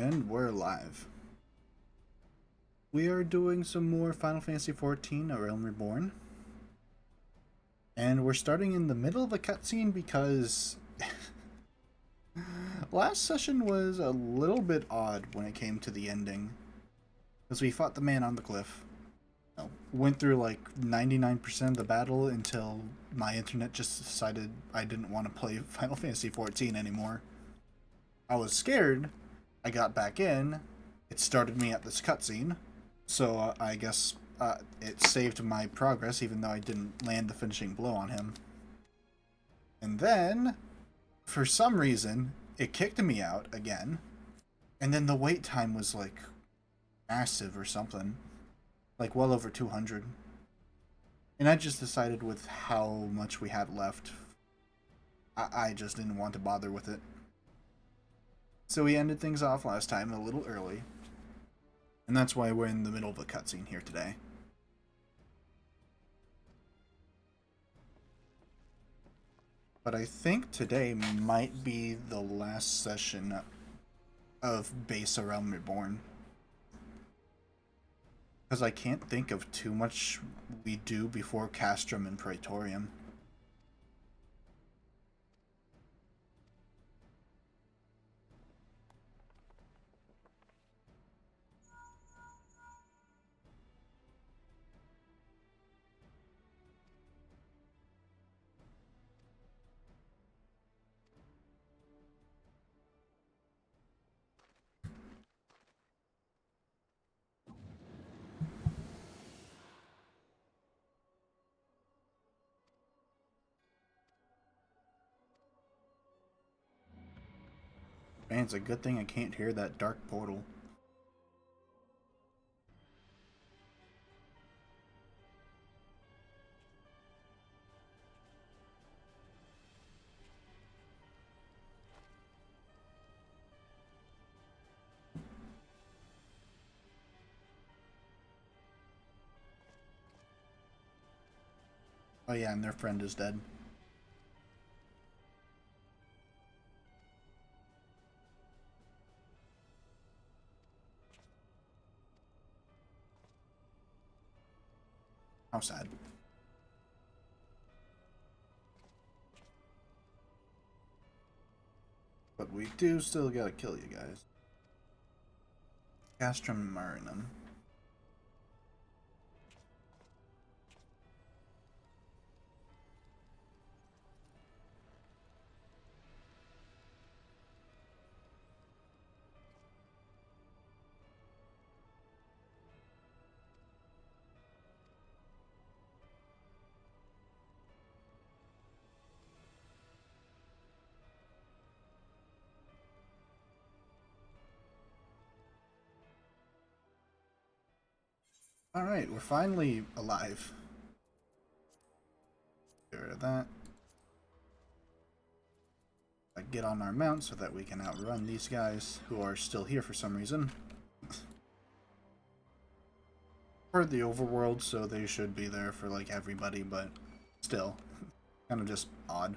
And we're live. We are doing some more Final Fantasy XIV, A Realm Reborn. And we're starting in the middle of a cutscene because last session was a little bit odd when it came to the ending. Because we fought the man on the cliff. Went through like 99% of the battle until my internet just decided I didn't want to play Final Fantasy XIV anymore. I was scared. I got back in. It started me at this cutscene. So I guess it saved my progress, even though I didn't land the finishing blow on him. And then, for some reason, it kicked me out again. And then the wait time was like massive or something. Like well over 200. And I just decided with how much we had left, I just didn't want to bother with it. So we ended things off last time a little early. And that's why we're in the middle of a cutscene here today. But I think today might be the last session of base A Realm Reborn. Because I can't think of too much we do before Castrum and Praetorium. Man, it's a good thing I can't hear that dark portal. Oh yeah, and their friend is dead. How sad. But we do still gotta kill you guys. Castrum Marinum. Alright, we're finally alive. Get rid of that. Get on our mount so that we can outrun these guys who are still here for some reason. For the overworld, so they should be there for like everybody, but still, kind of just odd.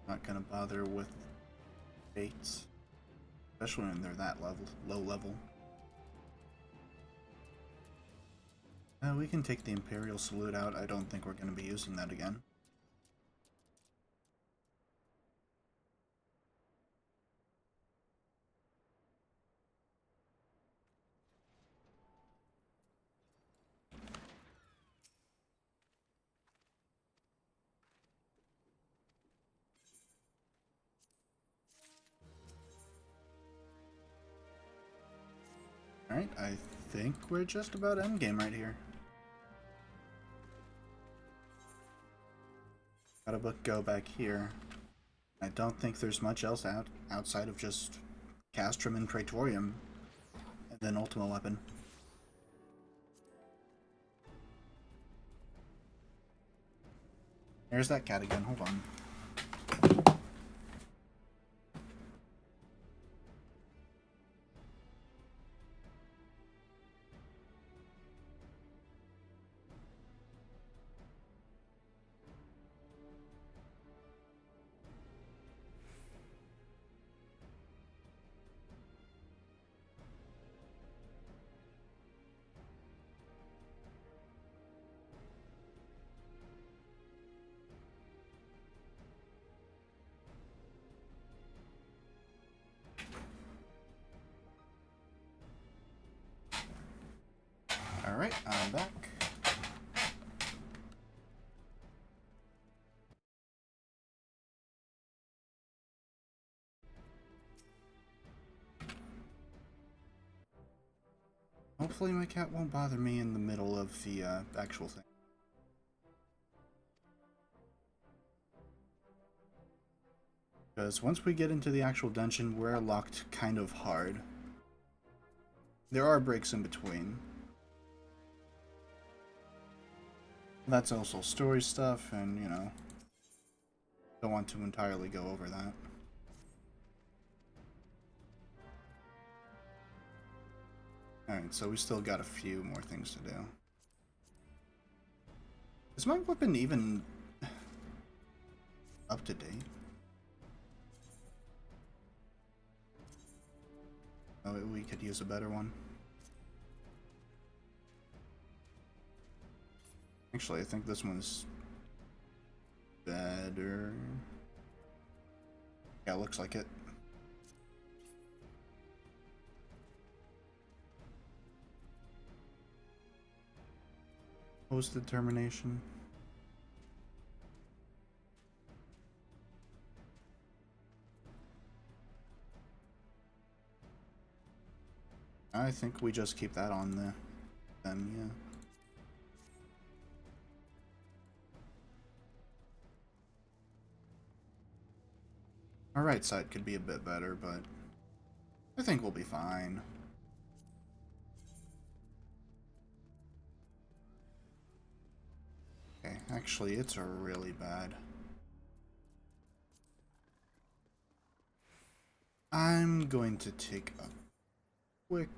Not gonna bother with fates, especially when they're that low level. We can take the Imperial Salute out. I don't think we're gonna be using that again. Alright, I think we're just about endgame right here. Gotta go back here. I don't think there's much else outside of just Castrum and Praetorium, and then Ultima Weapon. There's that cat again, hold on. I'm back. Hopefully my cat won't bother me in the middle of the actual thing. Because once we get into the actual dungeon, we're locked kind of hard. There are breaks in between. That's also story stuff, and, you know, don't want to entirely go over that. Alright, so we still got a few more things to do. Is my weapon even up to date? Oh, we could use a better one. Actually, I think this one's better. Yeah, looks like it. Post determination. I think we just keep that on there. Then, yeah. Our right side could be a bit better, but I think we'll be fine. Okay, actually, it's really bad. I'm going to take a quick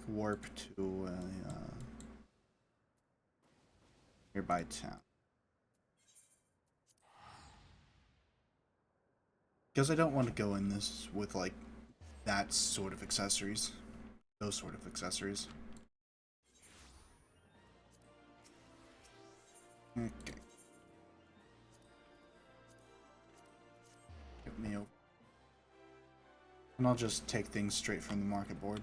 warp to a nearby town. Because I don't want to go in this with, like, that sort of accessories. Those sort of accessories. Okay. Get me over. And I'll just take things straight from the market board.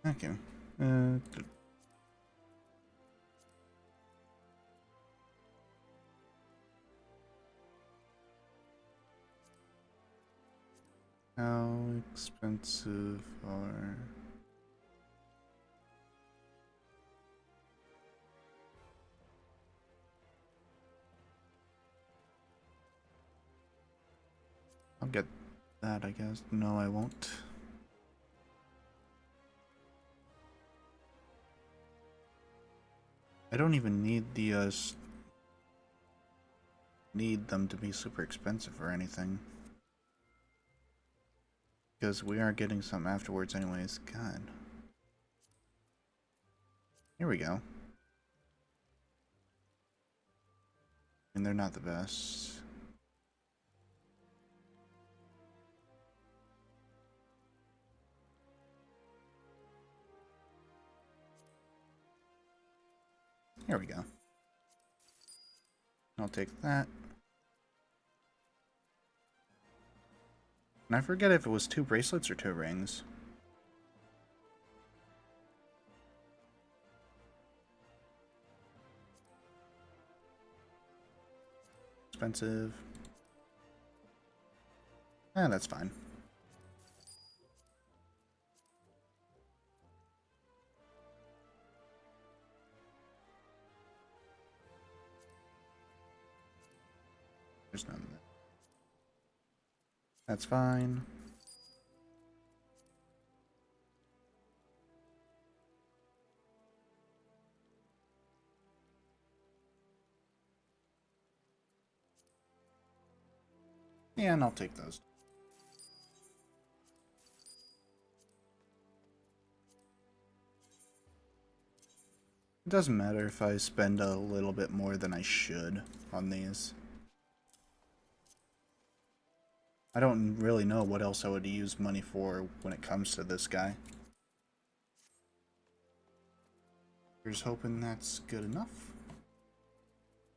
Okay. How expensive are... I'll get that, I guess. No, I won't. I don't even need the, need them to be super expensive or anything. Because we are getting some afterwards anyways. God. Here we go. And they're not the best. Here we go. I'll take that. And I forget if it was 2 bracelets or 2 rings. Expensive. Eh, that's fine. There's none of that. That's fine. Yeah, and I'll take those. It doesn't matter if I spend a little bit more than I should on these. I don't really know what else I would use money for when it comes to this guy. Here's hoping that's good enough.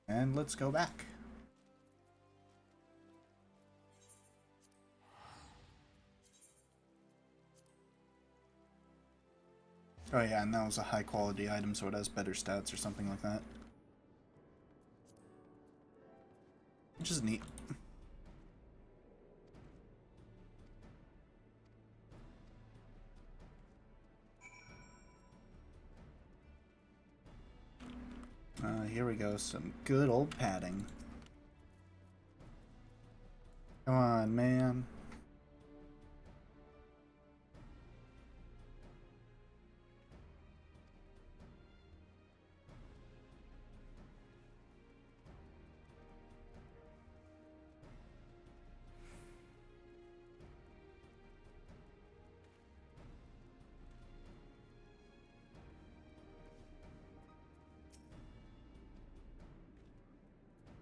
And let's go back. Oh yeah, and that was a high quality item, so it has better stats or something like that. Which is neat. Here we go, some good old padding. Come on, man.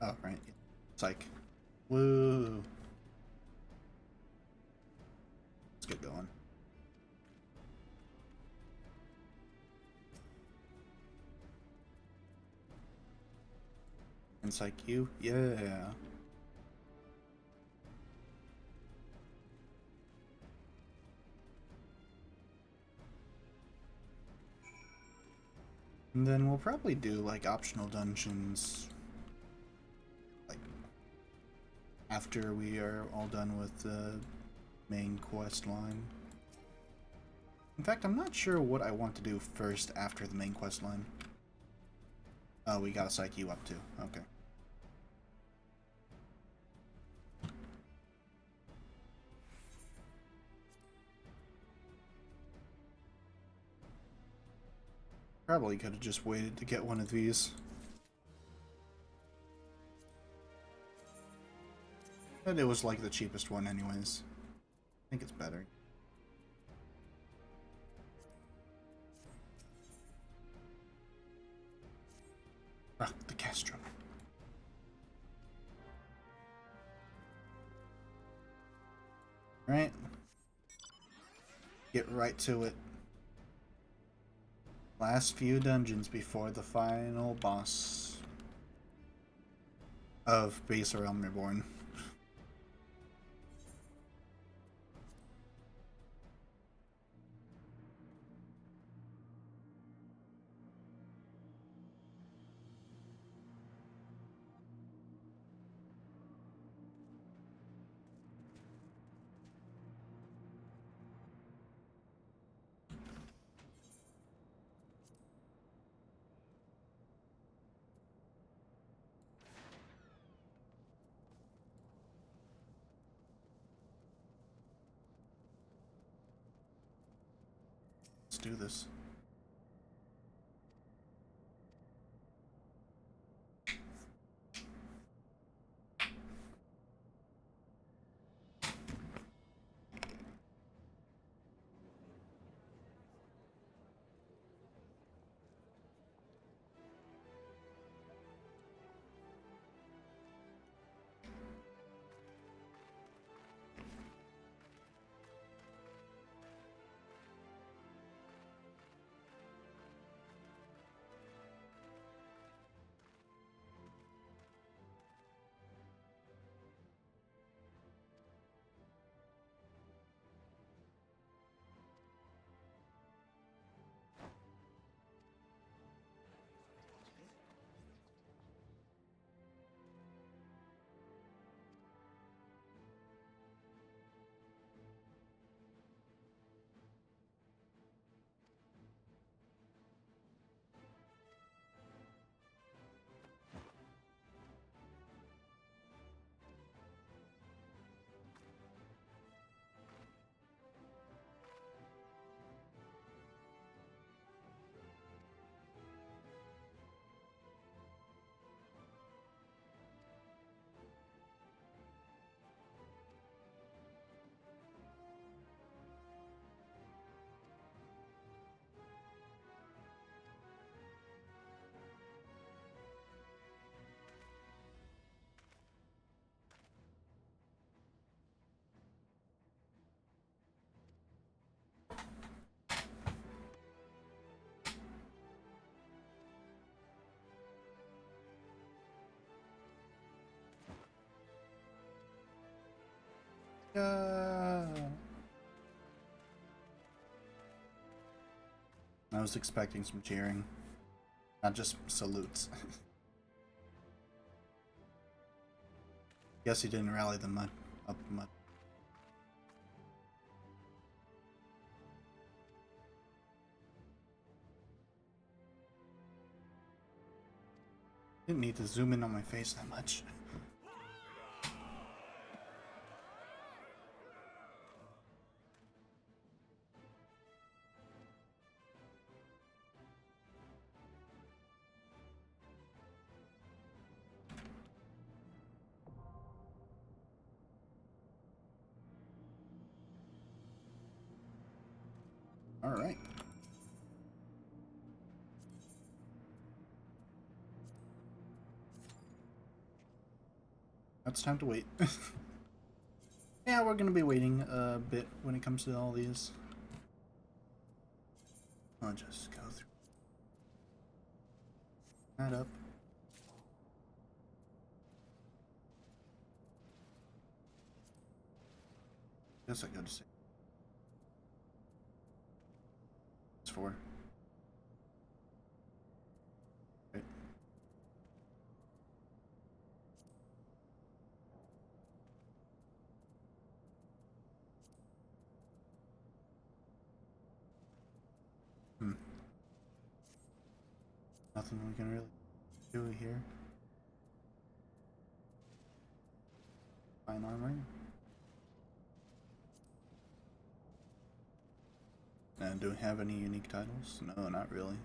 Oh, right. Psych. Woo. Let's get going. And psych you? Yeah. And then we'll probably do like optional dungeons like after we are all done with the main quest line. In fact, I'm not sure what I want to do first after the main quest line. Oh, we gotta psych you up too. Okay. Probably could have just waited to get one of these. But it was like the cheapest one anyways. I think it's better. Ah, the Castro. Right? Get right to it. Last few dungeons before the final boss of Base Realm Reborn. Let's do this. Yeah. I was expecting some cheering, not just salutes. Guess he didn't rally them up much. Didn't need to zoom in on my face that much. All right. It's time to wait. Yeah, we're gonna be waiting a bit when it comes to all these. I'll just go through that up. Guess I gotta say it's 4. Right. Nothing we can really do here. Fine armor. And do we have any unique titles? No, not really.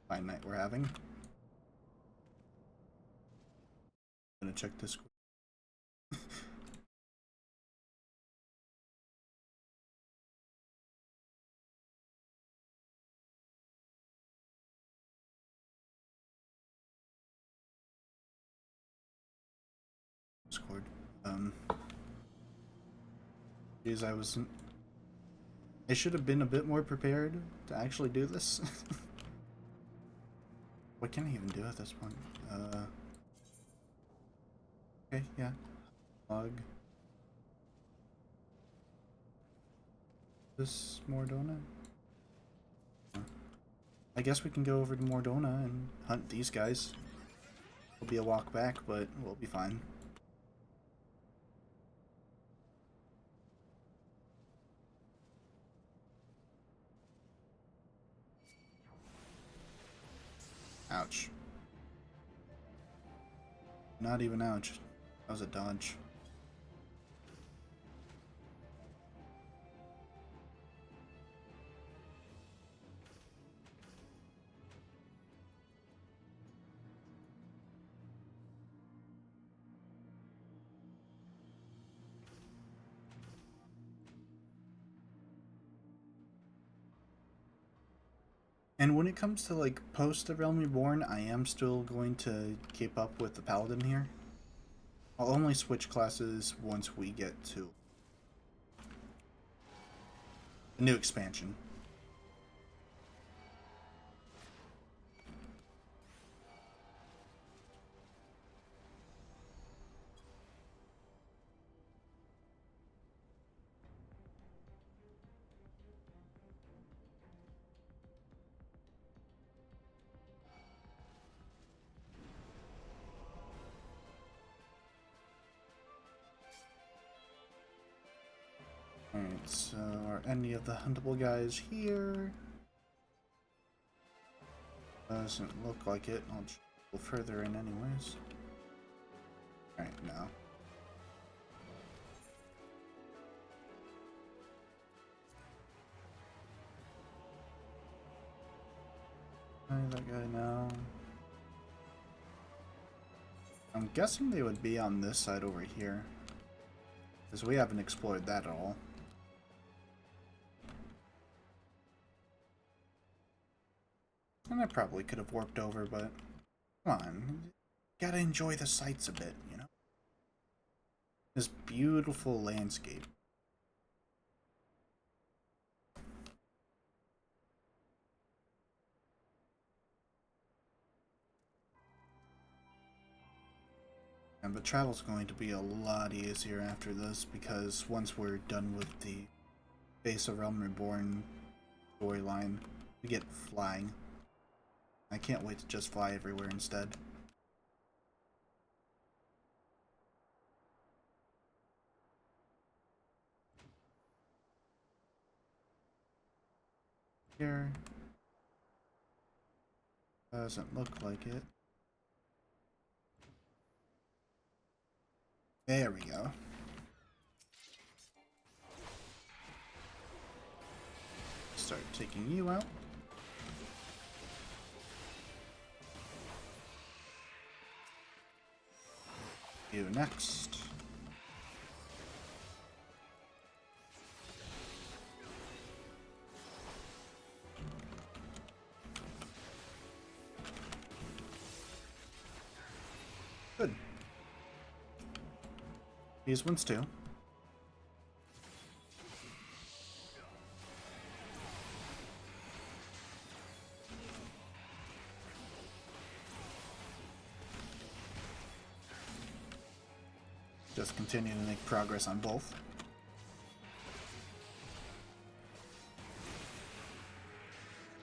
Fine night we're having. Gonna check this. Discord. Geez, I should have been a bit more prepared to actually do this. What can I even do at this point? Okay, yeah. Log. This Mordona? I guess we can go over to Mordona and hunt these guys. It'll be a walk back, but we'll be fine. Ouch. Not even ouch. That was a dodge. And when it comes to like post the Realm Reborn, I am still going to keep up with the Paladin here. I'll only switch classes once we get to the new expansion. Alright, so are any of the huntable guys here? Doesn't look like it. I'll just go further in anyways. Alright, now. That guy now. I'm guessing they would be on this side over here, because we haven't explored that at all. And I probably could have warped over, but come on. Gotta enjoy the sights a bit, you know? This beautiful landscape. And but travel's going to be a lot easier after this, because once we're done with the Base of Realm Reborn storyline, we get flying. I can't wait to just fly everywhere instead. Here. Doesn't look like it. There we go. Start taking you out. You next. Good. These ones too. Just continue to make progress on both.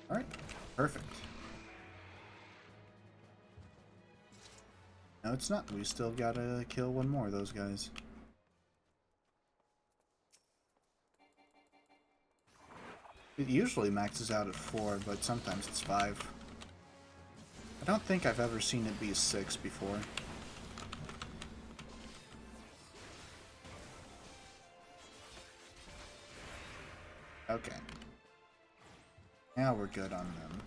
Alright, perfect. No, it's not. We still gotta kill one more of those guys. It usually maxes out at 4, but sometimes it's 5. I don't think I've ever seen it be 6 before. Okay. Now we're good on them.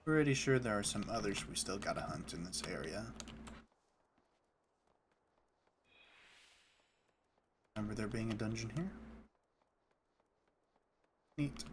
Pretty sure there are some others we still gotta hunt in this area. Remember there being a dungeon here? Neat.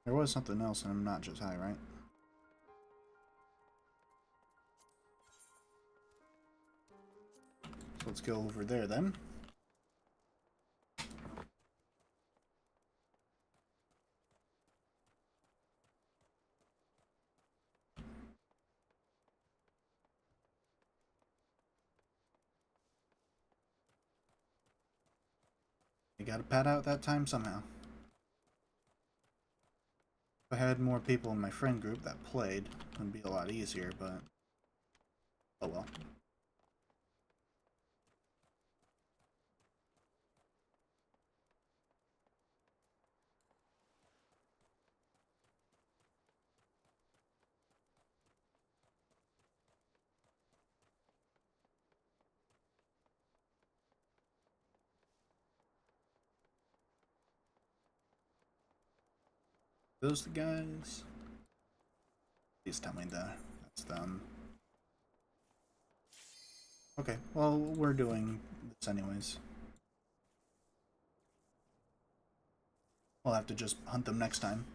There was something else and I'm not just high, right? So let's go over there then. You gotta pad out that time somehow. If I had more people in my friend group that played, it would be a lot easier, but oh well. Those the guys? Please tell me that's them. Okay, well, we're doing this anyways. We'll have to just hunt them next time.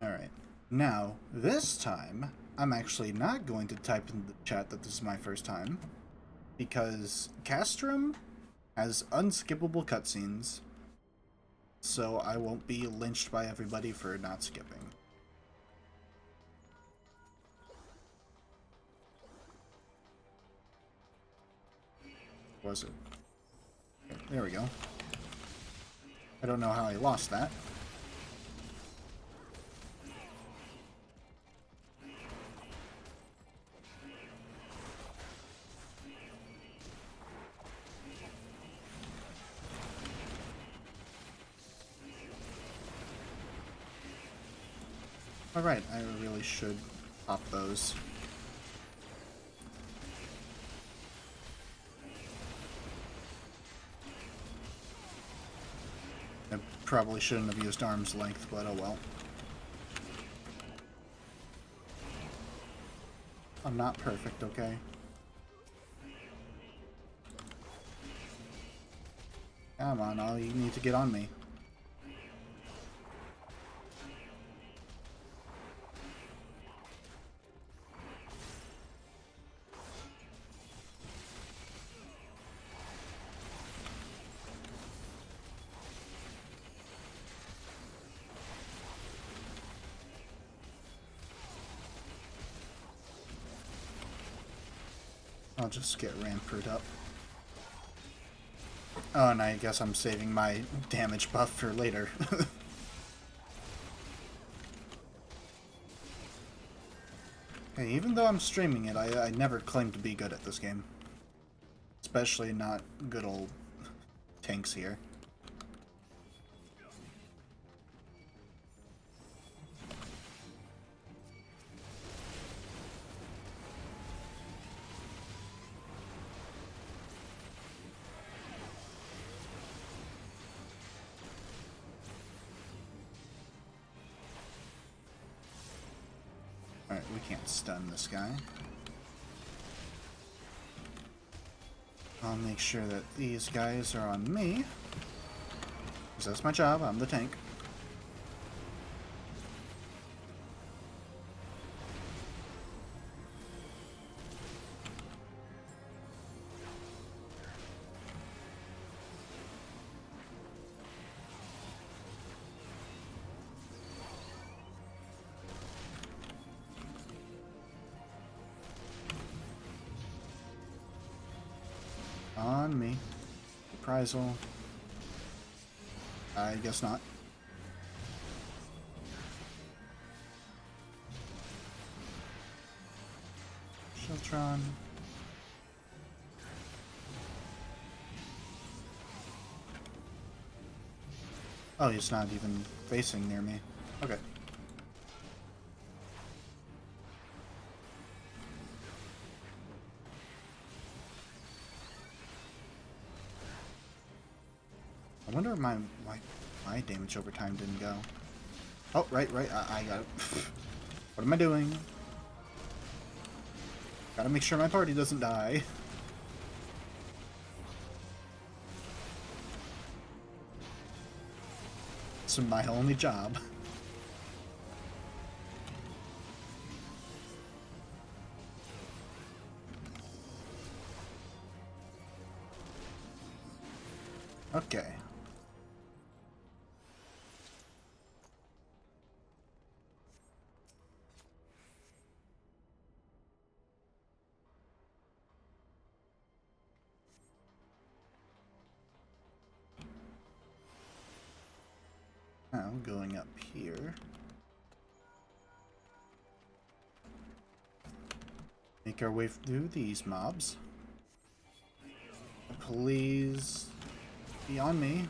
Alright. Now, this time, I'm actually not going to type in the chat that this is my first time, because Castrum has unskippable cutscenes, so I won't be lynched by everybody for not skipping. Was it? Okay, there we go. I don't know how I lost that. Alright, I really should pop those. Probably shouldn't have used arm's length, but oh well. I'm not perfect, okay? Come on, all you need to get on me. I'll just get rampered up. Oh, and I guess I'm saving my damage buff for later. Hey, even though I'm streaming it, I never claim to be good at this game. Especially not good old tanks here. Alright, we can't stun this guy. I'll make sure that these guys are on me. Because that's my job, I'm the tank. On me. Reprisal. I guess not. Sheltron. Oh, he's not even facing near me. Okay. I wonder if my damage over time didn't go. Oh, right, I got it. What am I doing? Gotta make sure my party doesn't die. It's my only job. Okay. Now, going up here. Make our way through these mobs. Please be on me.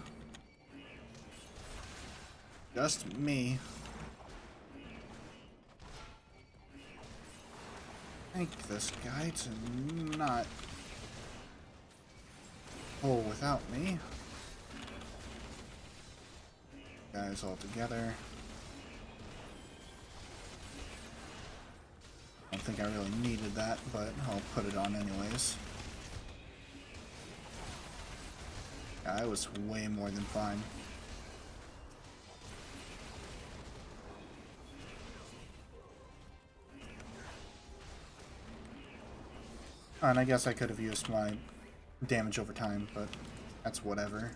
Just me. Thank this guy to not pull without me. Guys all together. I don't think I really needed that, but I'll put it on anyways. I was way more than fine. And I guess I could have used my damage over time, but that's whatever.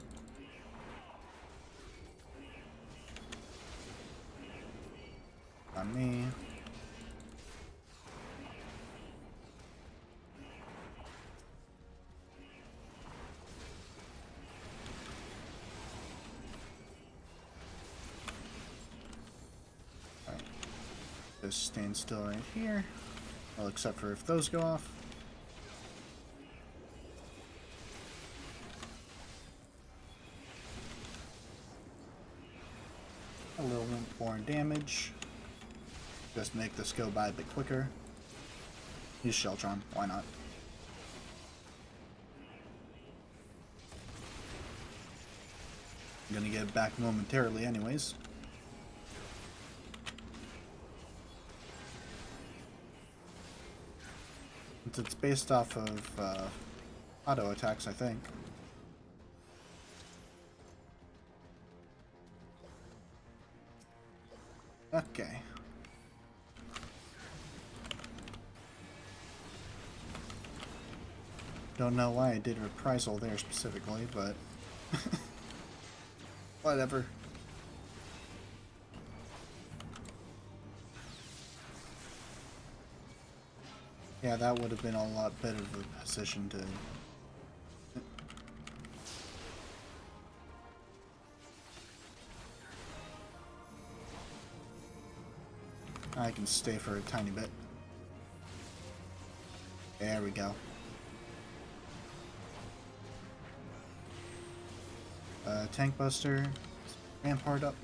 On me. Alright. Just stand still right here. Well, except for if those go off. A little more damage. Just make this go by a bit quicker. Use Sheltron, why not? I'm gonna get it back momentarily anyways. It's based off of auto attacks, I think. Okay. Don't know why I did reprisal there specifically, but whatever. Yeah, that would have been a lot better of a position to... I can stay for a tiny bit. There we go. Tank Buster. Rampart up.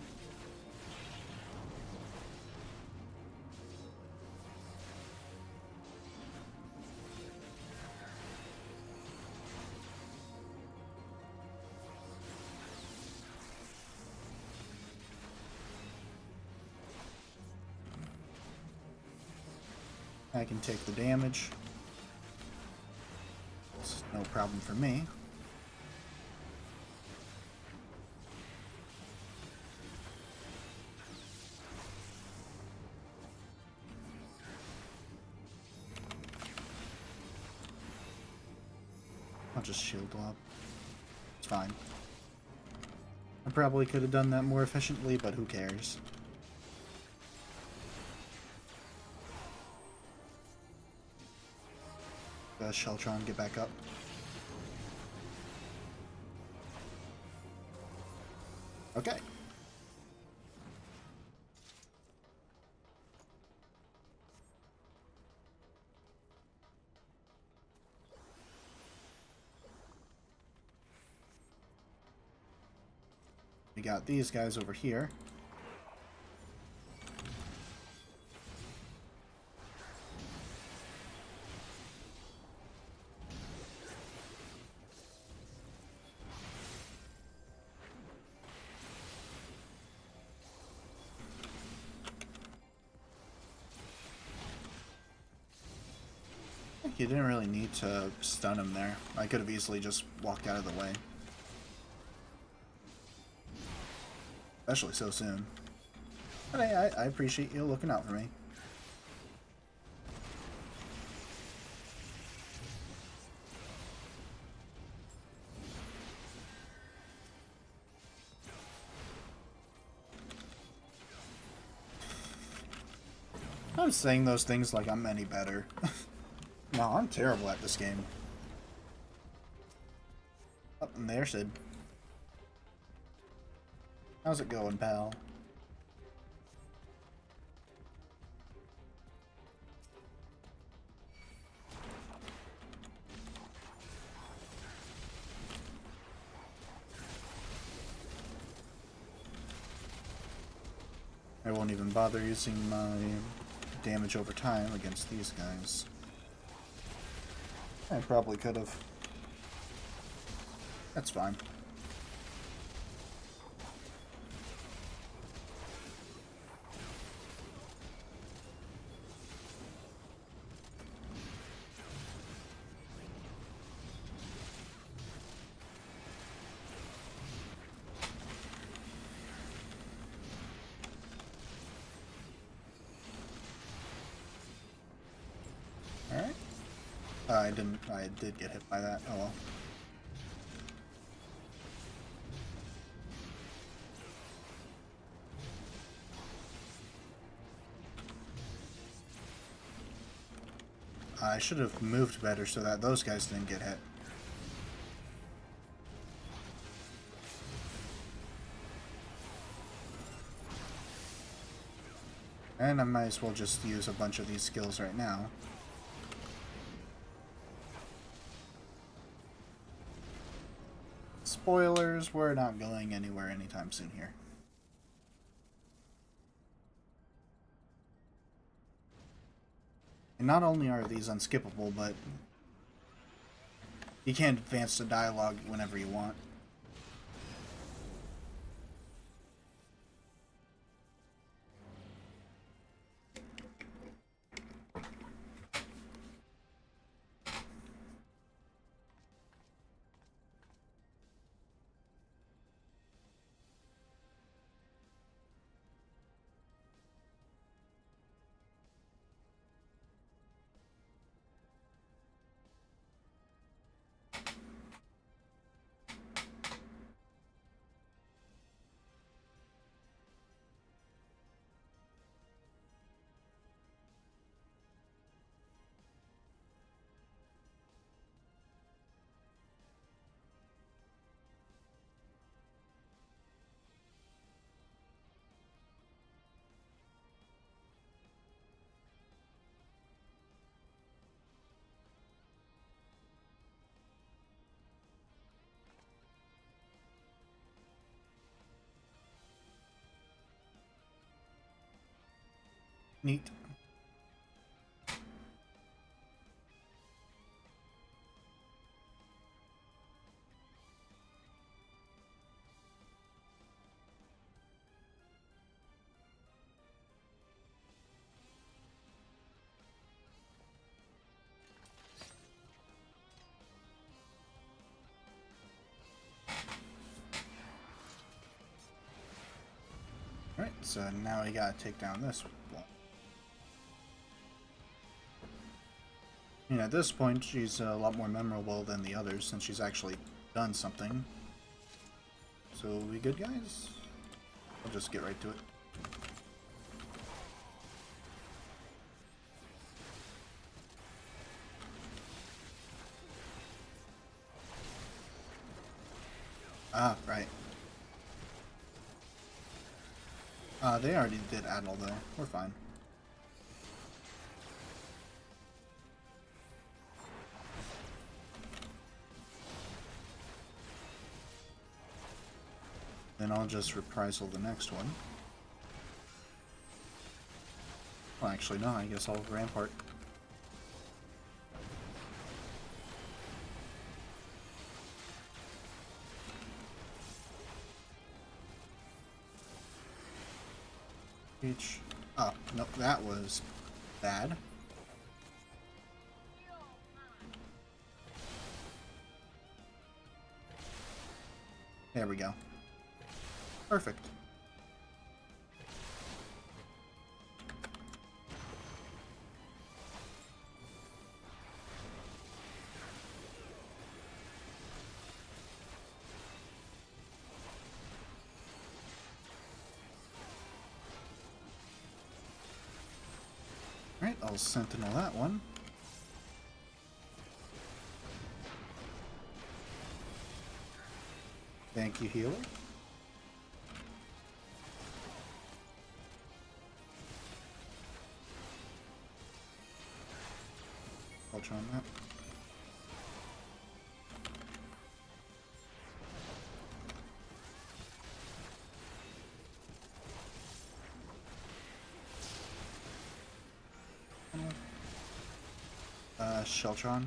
I can take the damage. It's no problem for me. I'll just shield up. It's fine. I probably could have done that more efficiently, but who cares? Sheltron, get back up. Okay. We got these guys over here. You didn't really need to stun him there. I could have easily just walked out of the way. Especially so soon. But I appreciate you looking out for me. I'm saying those things like I'm any better. No, I'm terrible at this game. Up in there, Sid. How's it going, pal? I won't even bother using my damage over time against these guys. I probably could have. That's fine. Alright. I did get hit by that. Oh well. I should have moved better so that those guys didn't get hit. And I might as well just use a bunch of these skills right now. Spoilers, we're not going anywhere anytime soon here. And not only are these unskippable, but you can't advance the dialogue whenever you want. Neat. Alright, so now we gotta take down this one. At this point, she's a lot more memorable than the others since she's actually done something. So, we good, guys? I'll just get right to it. Ah, right. They already did Admiral though. We're fine. Then I'll just reprisal the next one. Well, actually, no, I guess I'll Rampart. Reach. Oh, nope, that was bad. There we go. Perfect. Alright, I'll Sentinel that one. Thank you, healer. Ultra on that. Sheltron.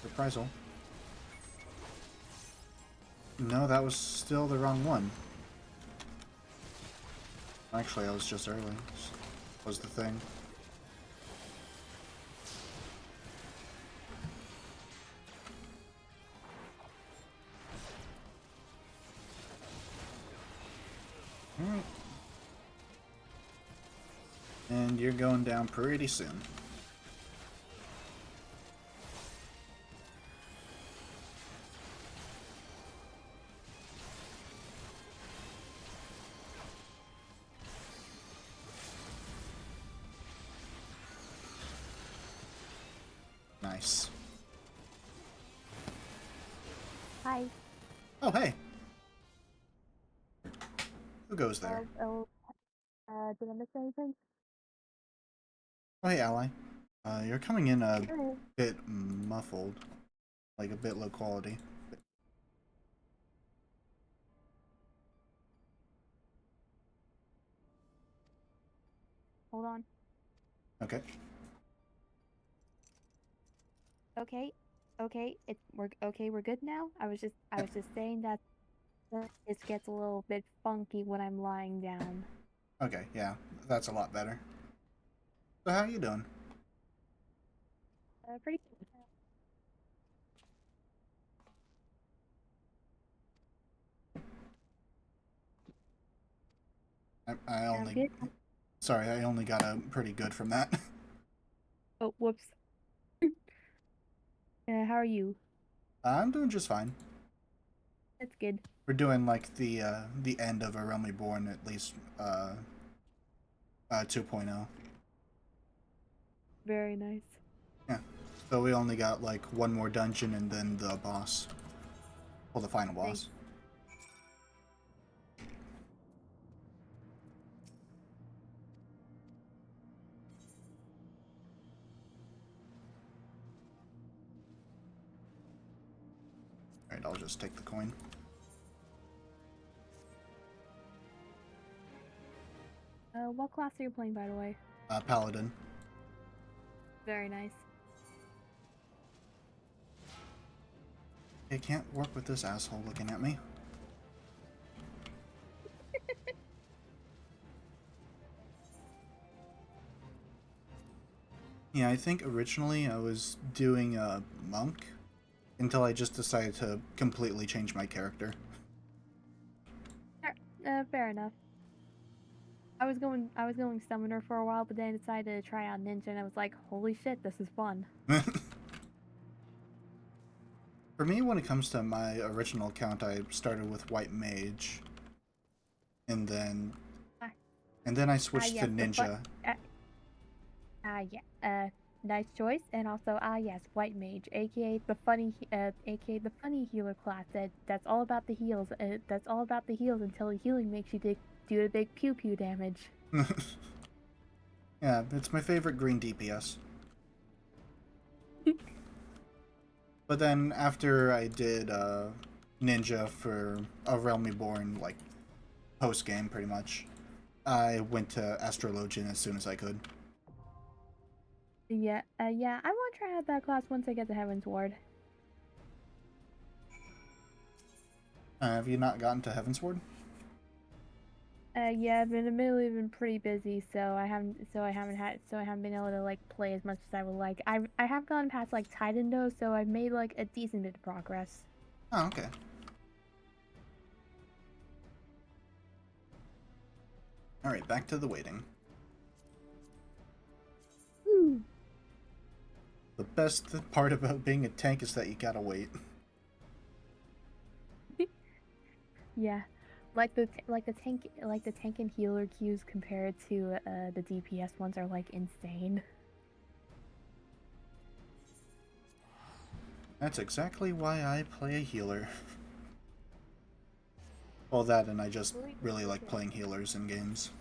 Reprisal. No, that was still the wrong one. Actually, I was just early. Was the thing. Alright. And you're going down pretty soon. Nice. Hi. Oh, hey. Who goes there? Did I miss anything? Oh, hey, ally. You're coming in a Sure. bit muffled. Like a bit low quality. Hold on. Okay. Okay. Okay. We're good now. I was just saying that it gets a little bit funky when I'm lying down. Okay, yeah. That's a lot better. So how you doing? Pretty I I'm only... good. Sorry, I only got a pretty good from that. Oh, whoops. How are you? I'm doing just fine. That's good. We're doing like the end of A Realm Reborn, at least 2.0. Very nice. Yeah. So we only got like one more dungeon and then the boss. Well, the final Thanks. boss. Alright, I'll just take the coin. What class are you playing, by the way? Paladin. Very nice. I can't work with this asshole looking at me. Yeah, I think originally I was doing a monk until I just decided to completely change my character. Fair enough. I was going summoner for a while, but then I decided to try out ninja, and I was like, holy shit, this is fun. For me, when it comes to my original account, I started with white mage, and then I switched to ninja. Nice choice, and also yes, white mage, aka the funny healer class. That's all about the heals. That's all about the heals until healing makes you do the big pew pew damage. Yeah, it's my favorite green DPS. But then after I did ninja for a Realm Reborn, like post game pretty much, I went to Astrologian as soon as I could. Yeah, I want to try out that class once I get to Heaven's Ward. Have you not gotten to Heavensward? Yeah, I've been admittedly been pretty busy, so I haven't been able to like play as much as I would like. I have gone past like Titan though, so I've made like a decent bit of progress. Oh, okay. Alright, back to the waiting. Woo. The best part about being a tank is that you gotta wait. Yeah, like the tank and healer queues compared to the DPS ones are like insane. That's exactly why I play a healer. Well, that and I just really like playing healers in games.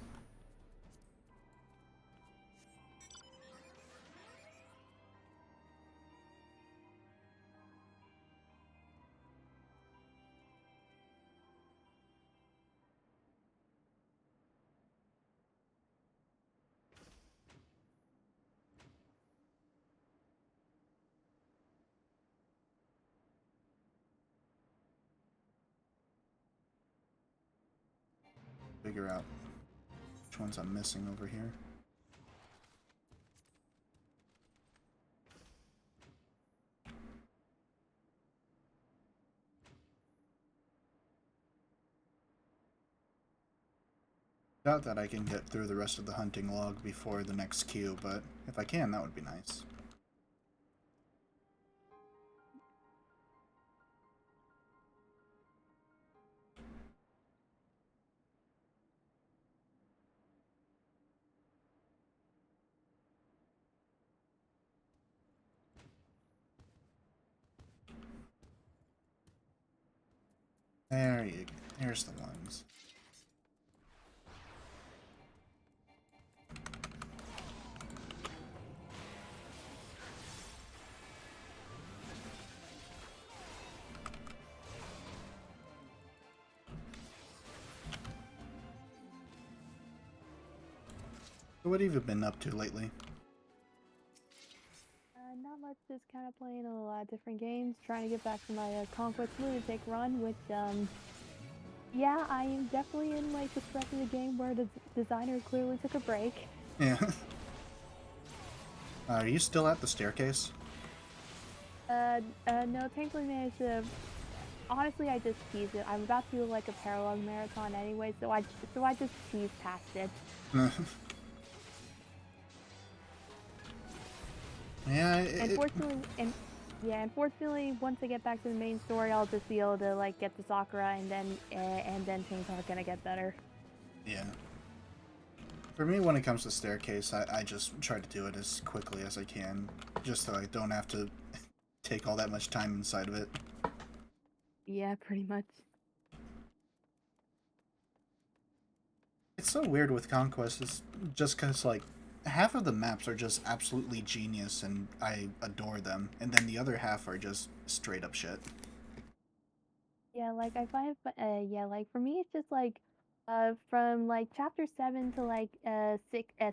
Figure out which ones I'm missing over here. Doubt that I can get through the rest of the hunting log before the next queue, but if I can, that would be nice. There's the ones. So what have you been up to lately? Not much, just kind of playing a lot of different games, trying to get back to my Conquest Lunatic run, which yeah, I am definitely in like the stretch of the game where the designer clearly took a break. Yeah. Are you still at the staircase? No, thankfully managed to. Honestly, I just teased it. I'm about to do like a parallel marathon anyway, so I just teased past it. Yeah. Unfortunately, once I get back to the main story, I'll just be able to like get to Sakura, and then things aren't gonna get better. Yeah. For me, when it comes to staircase, I just try to do it as quickly as I can, just so I don't have to take all that much time inside of it. Yeah, pretty much. It's so weird with Conquest, it's just because, like, half of the maps are just absolutely genius and I adore them, and then the other half are just straight up shit. Yeah, like I find, yeah, like for me, it's just like, from like chapter 7 to like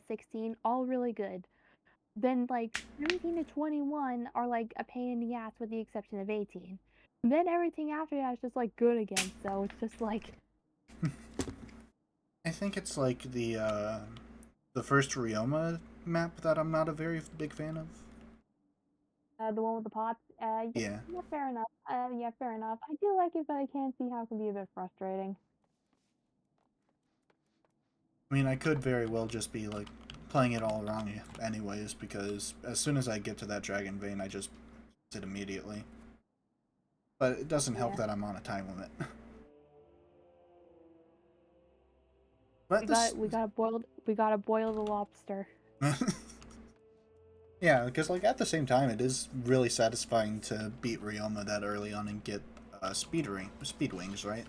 16, all really good. Then like 17 to 21 are like a pain in the ass, with the exception of 18. And then everything after that is just like good again. So it's just like I think it's like the first Ryoma map that I'm not a very big fan of. the one with the pots. Yeah, Yeah. yeah, fair enough. Yeah, fair enough. I do like it, but I can see how it can be a bit frustrating. I mean, I could very well just be like playing it all wrong anyways, because as soon as I get to that Dragon Vein, I just it immediately. But it doesn't help Yeah, that I'm on a time limit. But we this, got we gotta boil the lobster. yeah, because like at the same time, it is really satisfying to beat Ryoma that early on and get speed wings, right?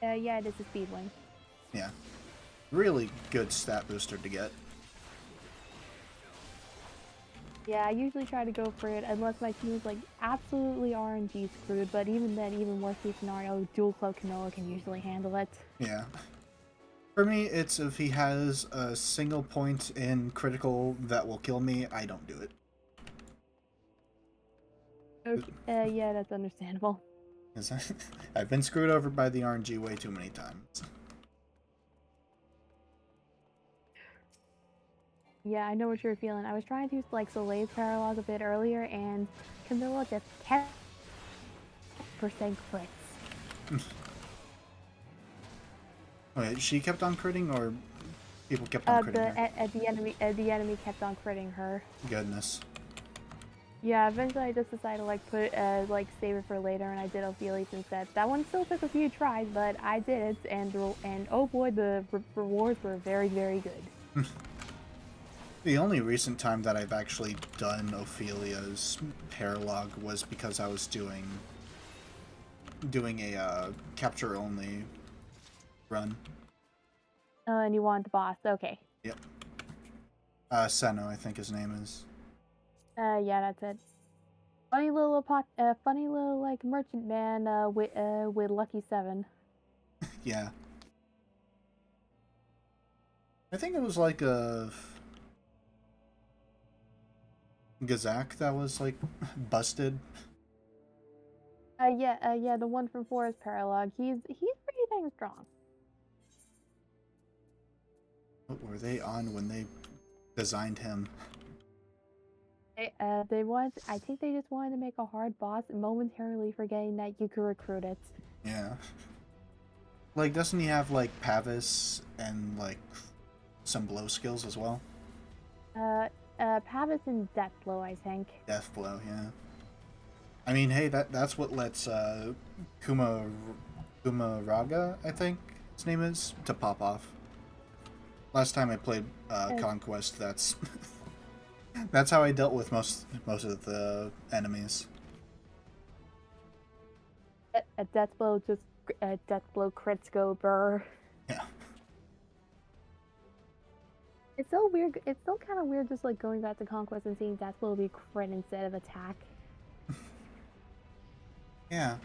Yeah, it is a speed wing. Yeah, really good stat booster to get. Yeah, I usually try to go for it unless my team is like absolutely RNG screwed, but even then, even worst case scenario, dual cloak Canoa can usually handle it. Yeah. For me, it's if he has a single point in critical that will kill me, I don't do it. Okay, yeah, that's understandable. Because I've been screwed over by the RNG way too many times. Yeah, I know what you're feeling. I was trying to use like Soleil's paralog a bit earlier, and Camilla just kept percent crits. Wait, she kept on critting, or people kept on critting her? The enemy kept on critting her. Goodness. Yeah, eventually I just decided to like like save it for later, and I did Ophelia instead. That one still took a few tries, but I did it, and oh boy, the rewards were very, very good. The only recent time that I've actually done Ophelia's paralog was because I was doing a capture only run. And you want the boss? Okay. Yep. Seno, I think his name is. Yeah, that's it. Funny little like merchant man with Lucky 7. Yeah. I think it was like a Gazak that was like busted. Yeah, the one from Forest Paralog. He's pretty dang strong. What were they on when they designed him? I think they just wanted to make a hard boss, momentarily forgetting that you could recruit it. Yeah. Like, doesn't he have like Pavis and like some blow skills as well? Pavis and Deathblow, I think. Death blow, yeah. I mean, hey, that's what lets Kuma Kumaraga, I think his name is, to pop off. Last time I played Uh, Conquest, that's that's how I dealt with most of the enemies. a Deathblow just Deathblow crits go burr. Yeah. It's so weird. It's still kind of weird, just like going back to Conquest and seeing Deathblow be crit instead of attack. Yeah.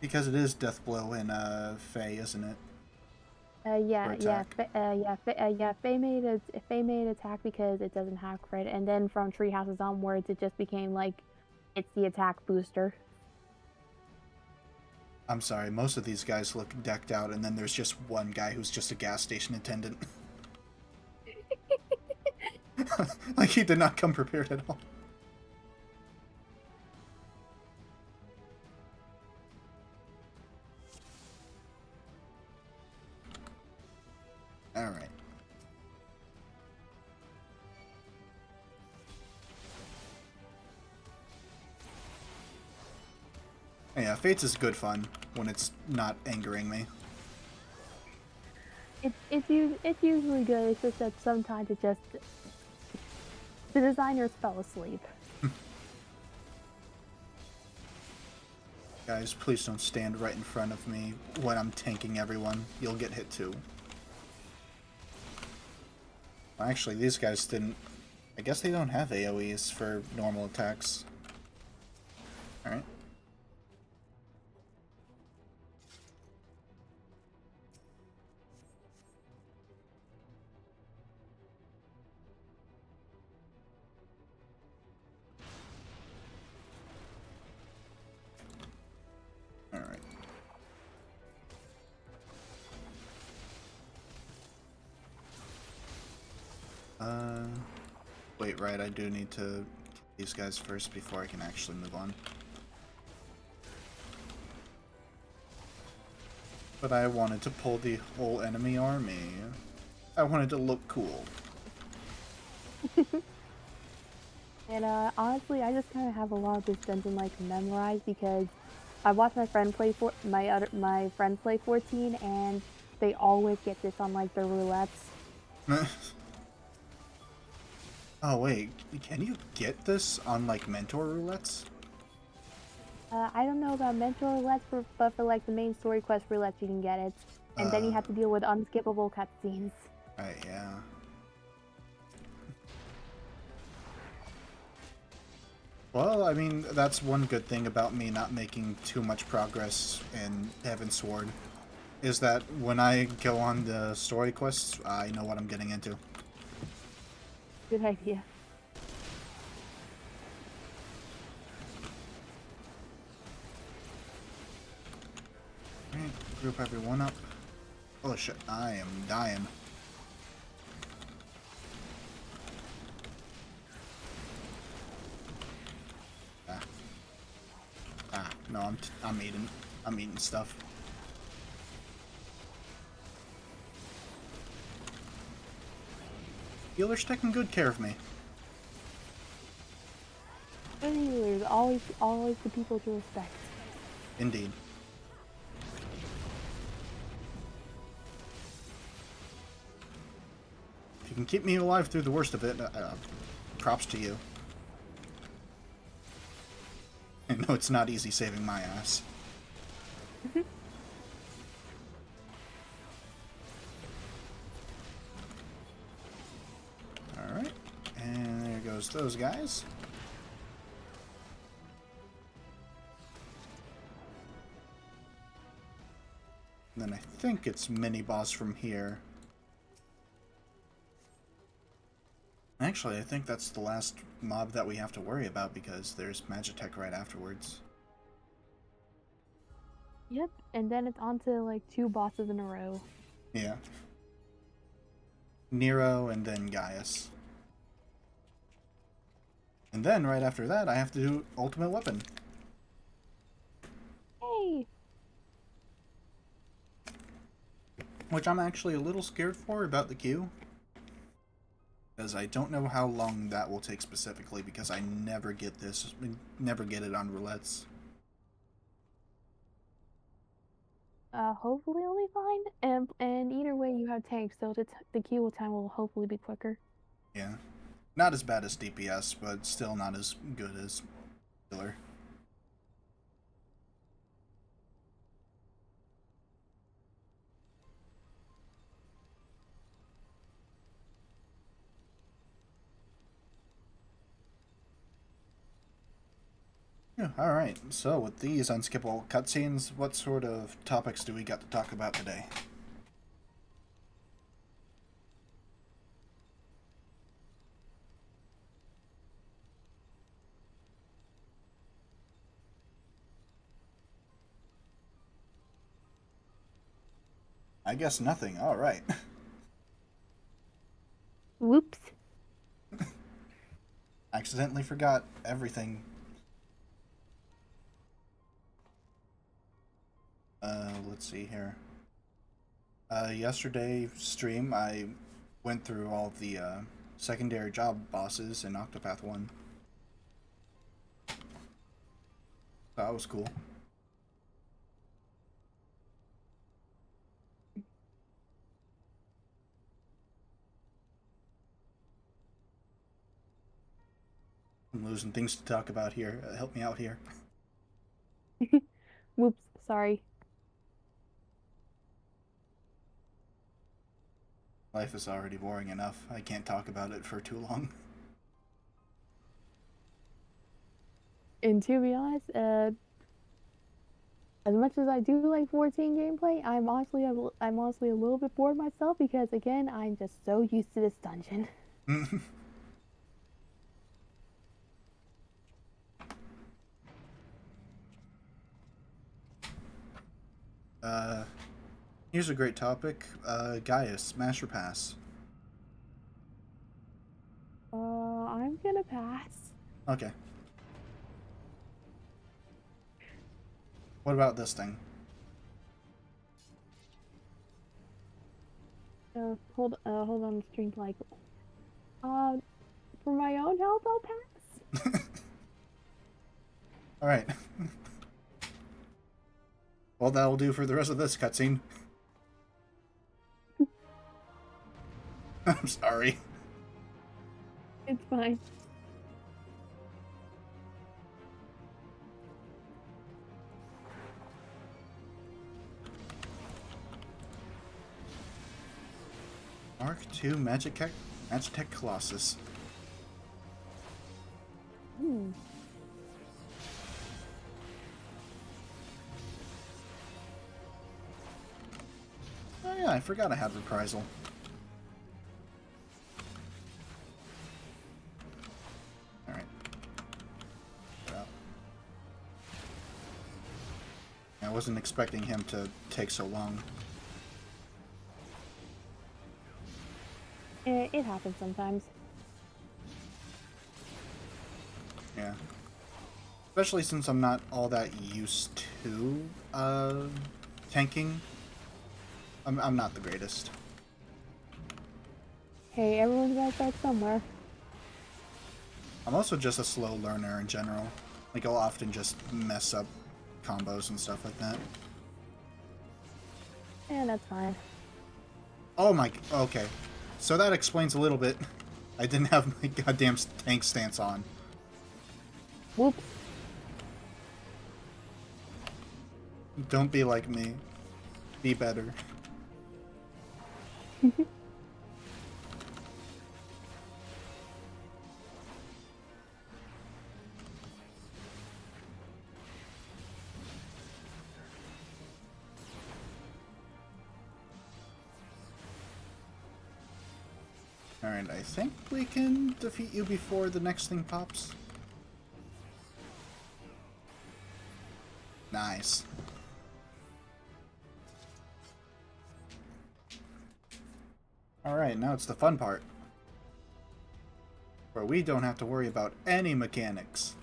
Because it is death blow in Fae, isn't it? For attack. Faye made attack because it doesn't have crit, and then from Tree Houses onwards, it just became like it's the attack booster. I'm sorry, most of these guys look decked out, and then there's just one guy who's just a gas station attendant. Like, he did not come prepared at all. Alright. Yeah, Fates is good fun when it's not angering me. It's usually good. It's just that sometimes the designers fell asleep. Guys, please don't stand right in front of me when I'm tanking everyone. You'll get hit too. Well, actually, these guys didn't... I guess they don't have AoEs for normal attacks. Alright. wait, right, I do need to kill these guys first before I can actually move on. But I wanted to pull the whole enemy army. I wanted to look cool. And honestly, I just kind of have a lot of this dungeon like memorized because I watched my friend play my friends play 14, and they always get this on like their roulettes. Oh wait, can you get this on like mentor roulettes? I don't know about mentor roulettes, but for like the main story quest roulettes, you can get it, and then you have to deal with unskippable cutscenes. Right, yeah. Well, I mean, that's one good thing about me not making too much progress in Heaven's Sword, is that when I go on the story quests, I know what I'm getting into. Good idea. Alright, group everyone up. Oh shit, I am dying. No, I'm eating stuff. Healer's taking good care of me. Good healers, always the people to respect. Indeed. If you can keep me alive through the worst of it, props to you. I know it's not easy saving my ass. Alright, and there goes those guys. And then I think it's mini-boss from here. Actually, I think that's the last mob that we have to worry about because there's Magitech right afterwards. Yep, and then it's on to like 2 bosses in a row. Yeah. Nero and then Gaius. And then right after that, I have to do Ultimate Weapon. Hey! Which I'm actually a little scared for about the queue. Because I don't know how long that will take specifically because I never get it on roulettes. Hopefully it'll be fine. And either way, you have tanks, so the queue time will hopefully be quicker. Yeah. Not as bad as DPS, but still not as good as Killer. Yeah, alright. So, with these unskippable cutscenes, what sort of topics do we got to talk about today? I guess nothing. Alright. Whoops. Accidentally forgot everything. Let's see here. Yesterday stream, I went through all of the secondary job bosses in Octopath 1. That was cool. I'm losing things to talk about here. Help me out here. Whoops, sorry. Life is already boring enough. I can't talk about it for too long. And to be honest, as much as I do like 14 gameplay, I'm honestly a little bit bored myself because again, I'm just so used to this dungeon. Here's a great topic. Gaius, Master Pass. I'm pass. Okay. What about this thing? Hold on, string like. For my own health, I'll pass. Alright. Well, that'll do for the rest of this cutscene. I'm sorry. It's fine. Mark II Magitech Colossus. Hmm. Oh yeah, I forgot I had Reprisal. Alright. I wasn't expecting him to take so long. It happens sometimes. Yeah. Especially since I'm not all that used to tanking. I'm not the greatest. Hey, everyone's gotta start somewhere. I'm also just a slow learner in general. Like, I'll often just mess up combos and stuff like that. And that's fine. Oh my... Okay. So that explains a little bit. I didn't have my goddamn tank stance on. Whoops. Don't be like me. Be better. Alright, I think we can defeat you before the next thing pops. Nice. Alright, now it's the fun part. Where we don't have to worry about any mechanics.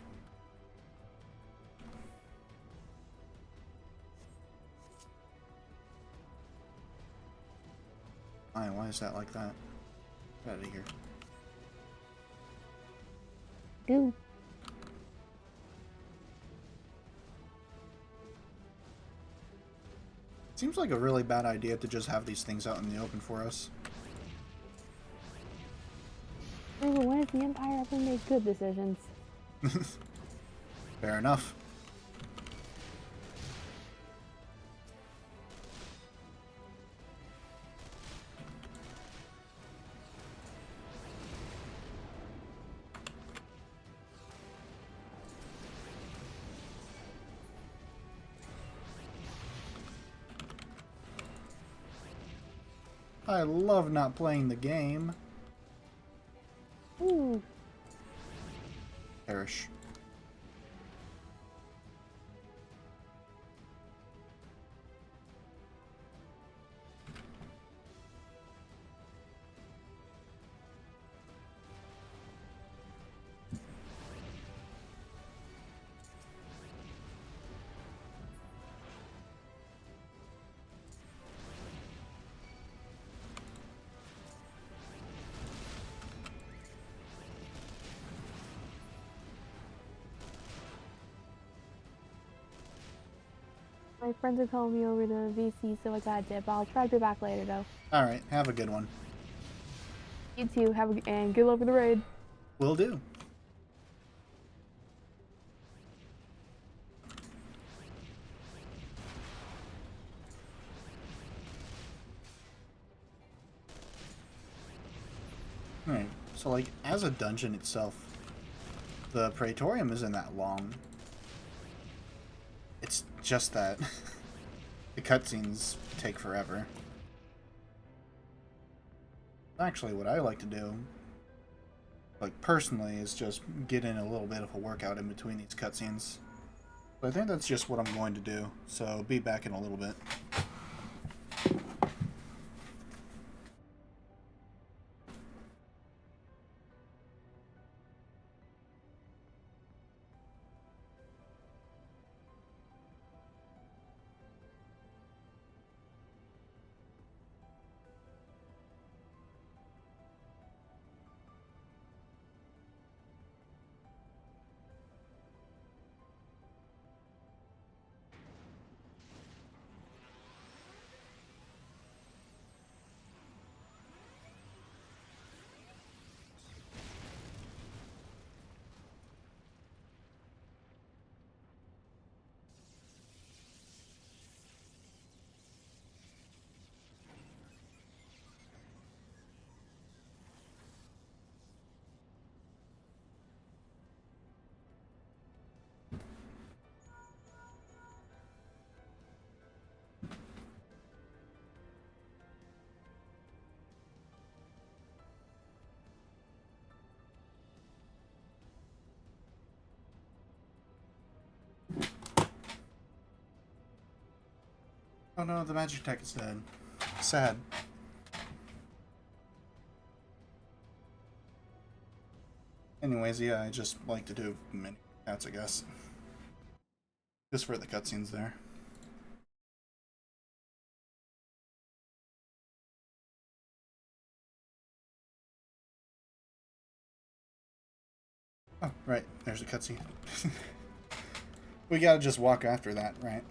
Why is that like that? Get out of here. Dude. Seems like a really bad idea to just have these things out in the open for us. Remember, when has the Empire ever made good decisions? Fair enough. I love not playing the game. Ooh. Perish. My friends are calling me over to VC, so I gotta dip. I'll try to be back later, though. Alright, have a good one. You too. And good luck with the raid. Will do. Alright, so like, as a dungeon itself, the Praetorium isn't that long. It's just that the cutscenes take forever. Actually, what I like to do, like personally, is just get in a little bit of a workout in between these cutscenes. So I think that's just what I'm going to do, so be back in a little bit. Oh no, the magic tech is dead. Sad. Anyways, yeah, I just like to do mini cats, I guess. Just for the cutscenes there. Oh, right. There's a cutscene. We gotta just walk after that, right?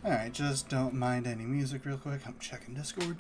Alright, just don't mind any music real quick. I'm checking Discord.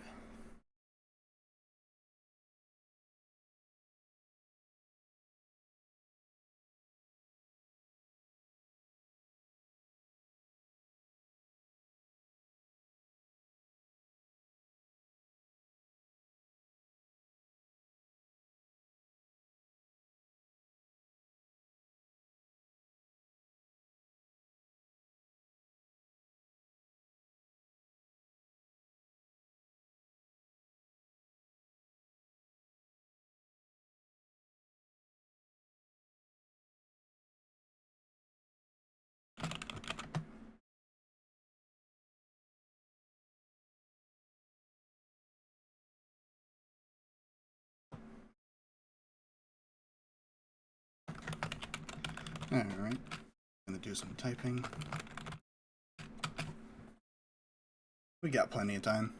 Alright. Gonna do some typing. We got plenty of time.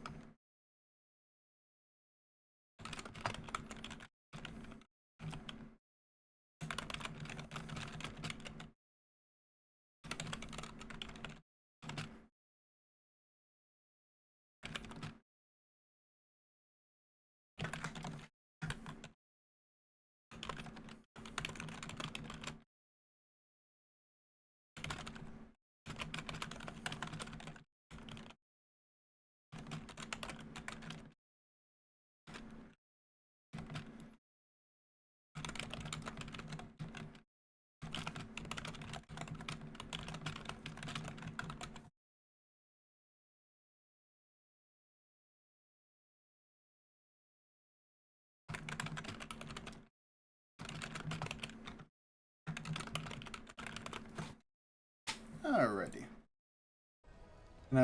Alrighty. And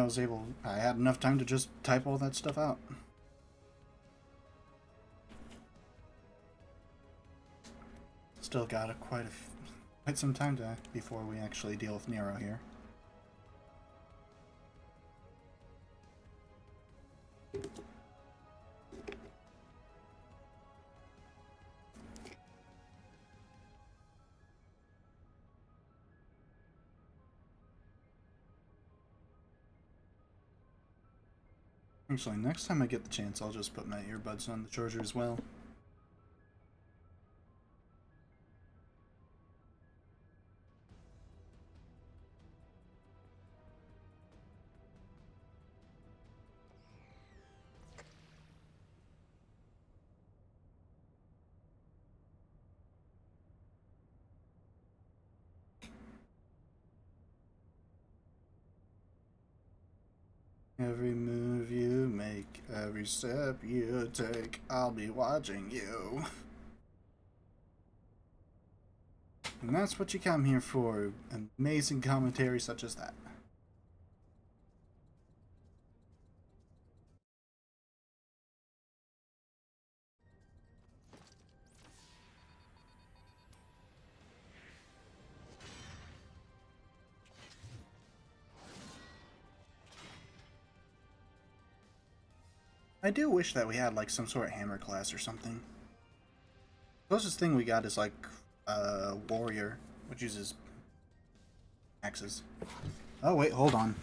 I had enough time to just type all that stuff out. Still got quite some time before we actually deal with Nero here. Actually, next time I get the chance, I'll just put my earbuds on the charger as well. Every move you make, every step you take, I'll be watching you. And that's what you come here for, amazing commentary such as that. I do wish that we had like some sort of hammer class or something. Closest thing we got is like warrior, which uses axes. Oh wait, hold on.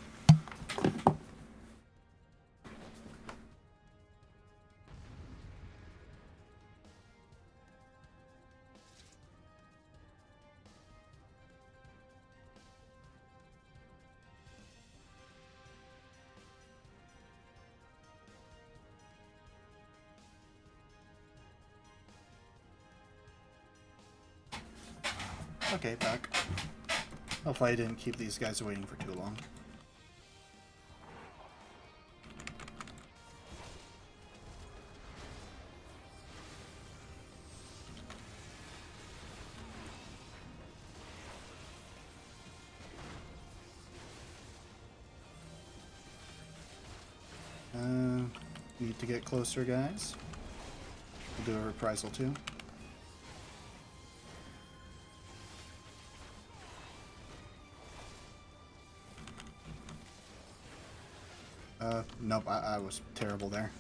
Okay, back. Hopefully I didn't keep these guys waiting for too long. Need to get closer, guys. We'll do a reprisal too. Nope, I was terrible there.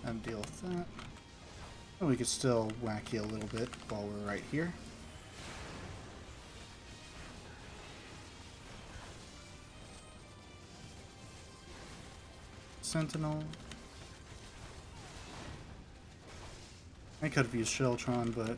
And deal with that. And we could still whack you a little bit while we're right here. Sentinel. I could have used Sheltron, but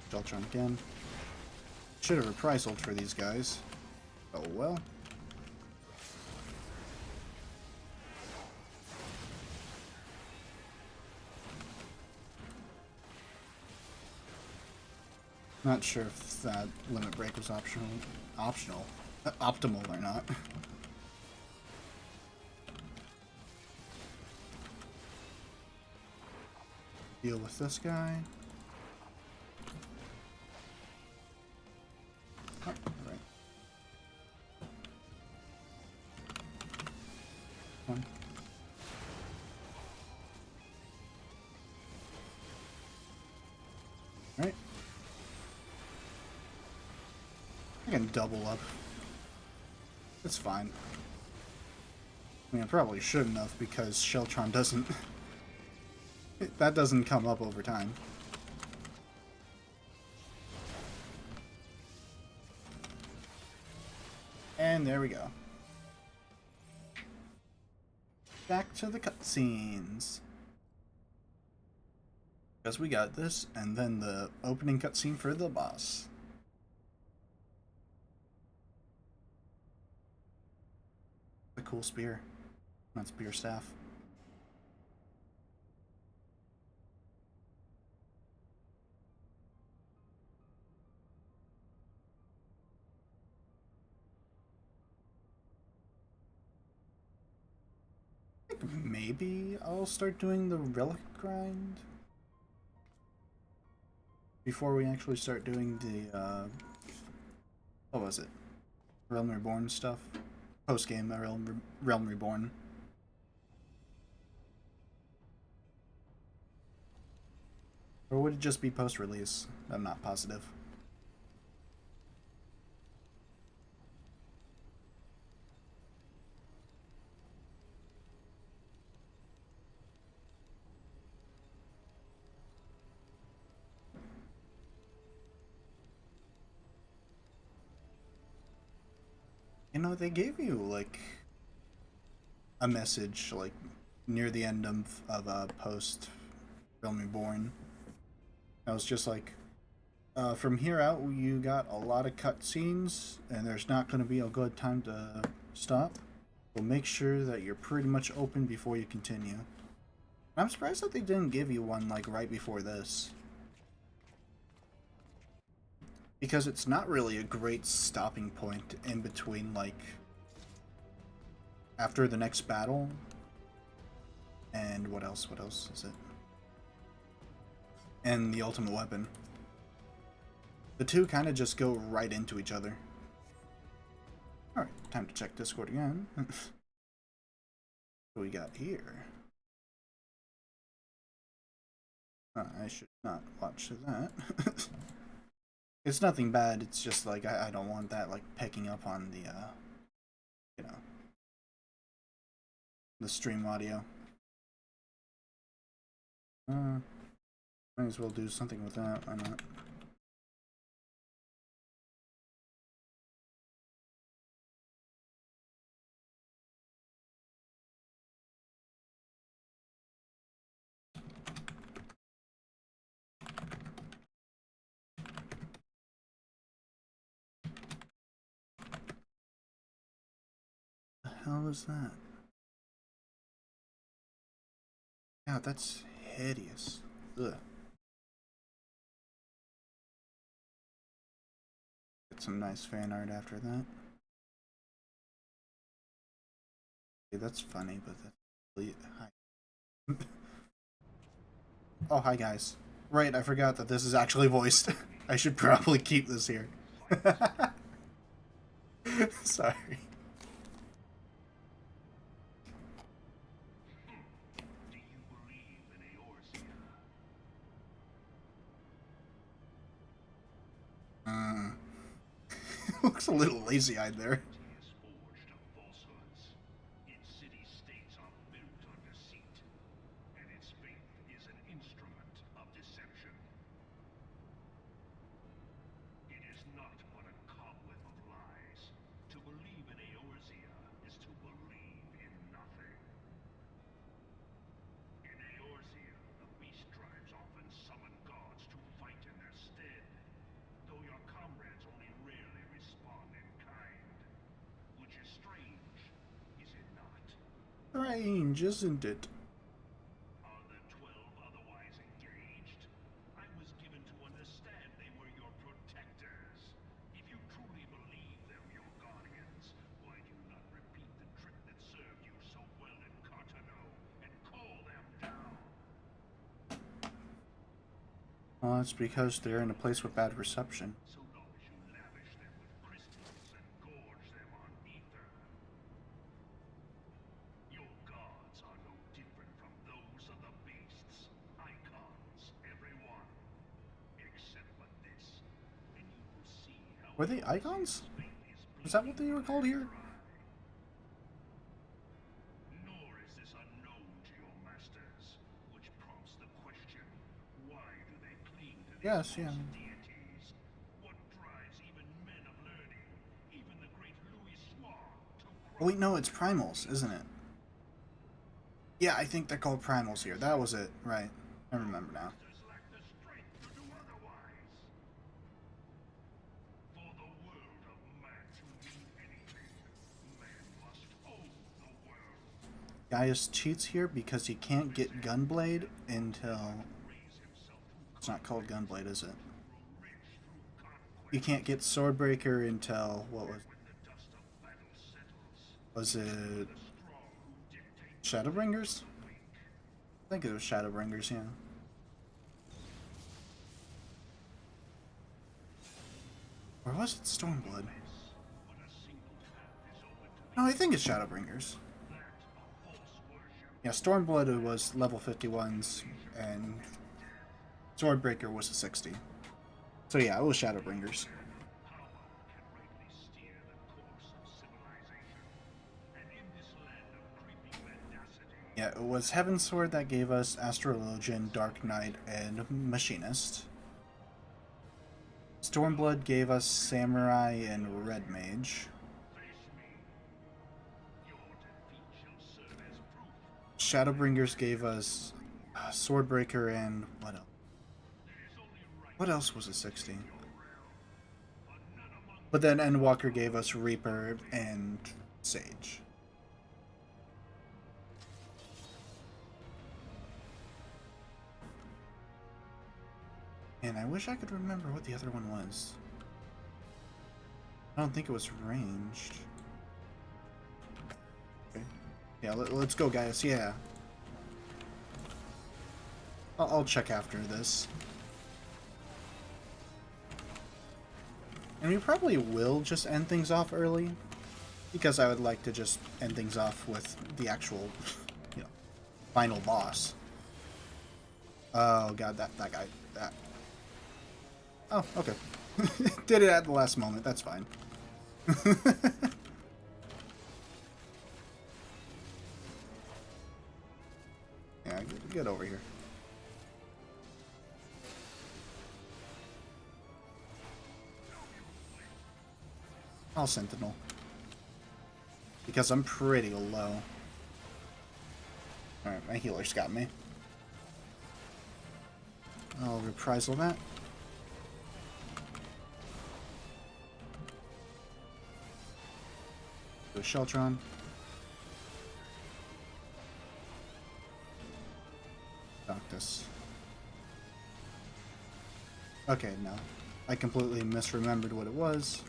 Sheltron again. Should have reprisal for these guys. Oh well. Not sure if that limit break was optimal or not. Deal with this guy. Oh, right. One. Right. I can double up. It's fine. I mean, I probably shouldn't have because Sheltron doesn't... that doesn't come up over time. And there we go. Back to the cutscenes. Because we got this, and then the opening cutscene for the boss. A cool spear. Not spear staff. I think maybe I'll start doing the relic grind before we actually start doing the what was it? Realm Reborn stuff. Post game Realm Reborn. Or would it just be post release? I'm not positive. You know, they gave you like a message like near the end of post Realm Reborn. I was just like, from here out, you got a lot of cutscenes, and there's not going to be a good time to stop. Well, make sure that you're pretty much open before you continue. I'm surprised that they didn't give you one like right before this. Because it's not really a great stopping point in between, like, after the next battle. And what else? What else is it? And the ultimate weapon. The two kind of just go right into each other. Alright, time to check Discord again. What do we got here? I should not watch that. It's nothing bad, it's just like I don't want that like picking up on the you know, the stream audio. Might as well do something with that, why not? The hell is that? Yeah, that's hideous. Ugh. Some nice fan art after that. Okay, that's funny, but that's really... Hi. Oh, hi guys. Right, I forgot that this is actually voiced. I should probably keep this here. Sorry. Looks a little lazy-eyed there. Strange, isn't it? Well, it's because they're in a place with bad reception. Were they icons? Is that what they were called here? Yes, yeah. Oh, wait, no, it's primals, isn't it? Yeah, I think they're called primals here. That was it, right. I remember now. Gaius cheats here because he can't get Gunblade until... It's not called Gunblade, is it? You can't get Swordbreaker until... What was... Was it... Shadowbringers? I think it was Shadowbringers, yeah. Or was it Stormblood? No, I think it's Shadowbringers. Yeah, Stormblood was level 51s, and Swordbreaker was a 60. So yeah, it was Shadowbringers. Yeah, it was Heavensward that gave us Astrologian, Dark Knight, and Machinist. Stormblood gave us Samurai and Red Mage. Shadowbringers gave us Swordbreaker and what else? What else was a 60? But then Endwalker gave us Reaper and Sage. And I wish I could remember what the other one was. I don't think it was ranged. Okay. Yeah, let's go, guys. Yeah. I'll check after this. And we probably will just end things off early, because I would like to just end things off with the actual, you know, final boss. Oh god, that guy. That. Oh, okay. Did it at the last moment. That's fine. Yeah, get over here. I'll Sentinel. Because I'm pretty low. Alright, my healer's got me. I'll reprisal that. Do a Sheltron. Noctis. Okay, no. I completely misremembered what it was.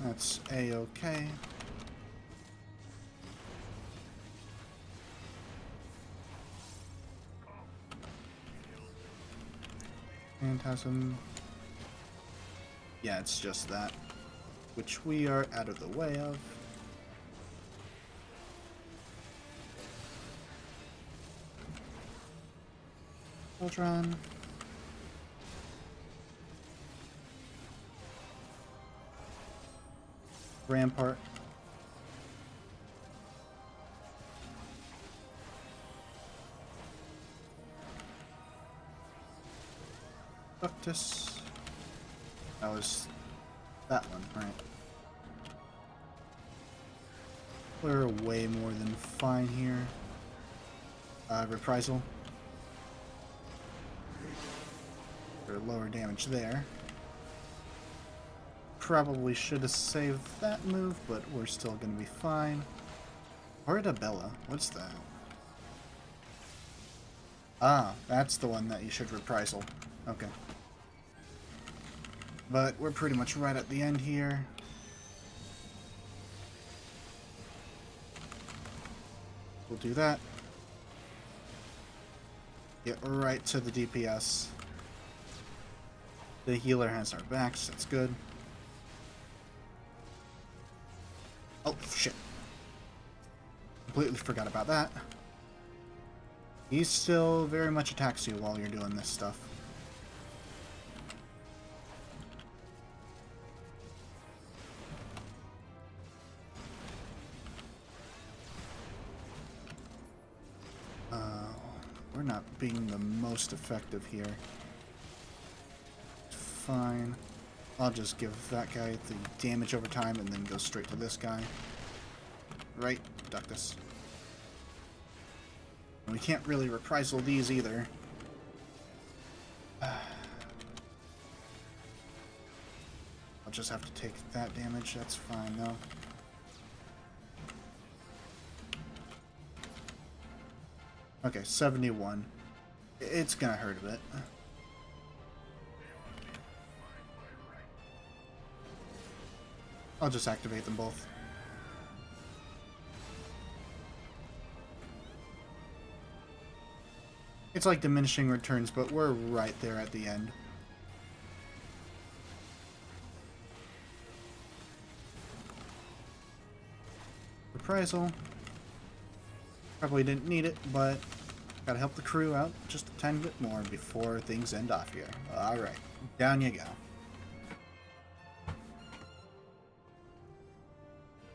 That's A-okay. Phantasm. Yeah, it's just that. Which we are out of the way of. Ultron. Rampart. Ductus. That was that one, right? We're way more than fine here. Reprisal. For lower damage there. Probably should have saved that move, but we're still going to be fine. Bella, what's that? Ah, that's the one that you should reprisal. Okay. But we're pretty much right at the end here. We'll do that. Get right to the DPS. The healer has our backs, that's good. Oh, shit. Completely forgot about that. He still very much attacks you while you're doing this stuff. We're not being the most effective here. Fine. I'll just give that guy the damage over time and then go straight to this guy. Right, Ductus. We can't really reprisal these either. I'll just have to take that damage, that's fine though. Okay, 71. It's gonna hurt a bit. I'll just activate them both. It's like diminishing returns, but we're right there at the end. Reprisal. Probably didn't need it, but gotta help the crew out just a tiny bit more before things end off here. Alright, down you go.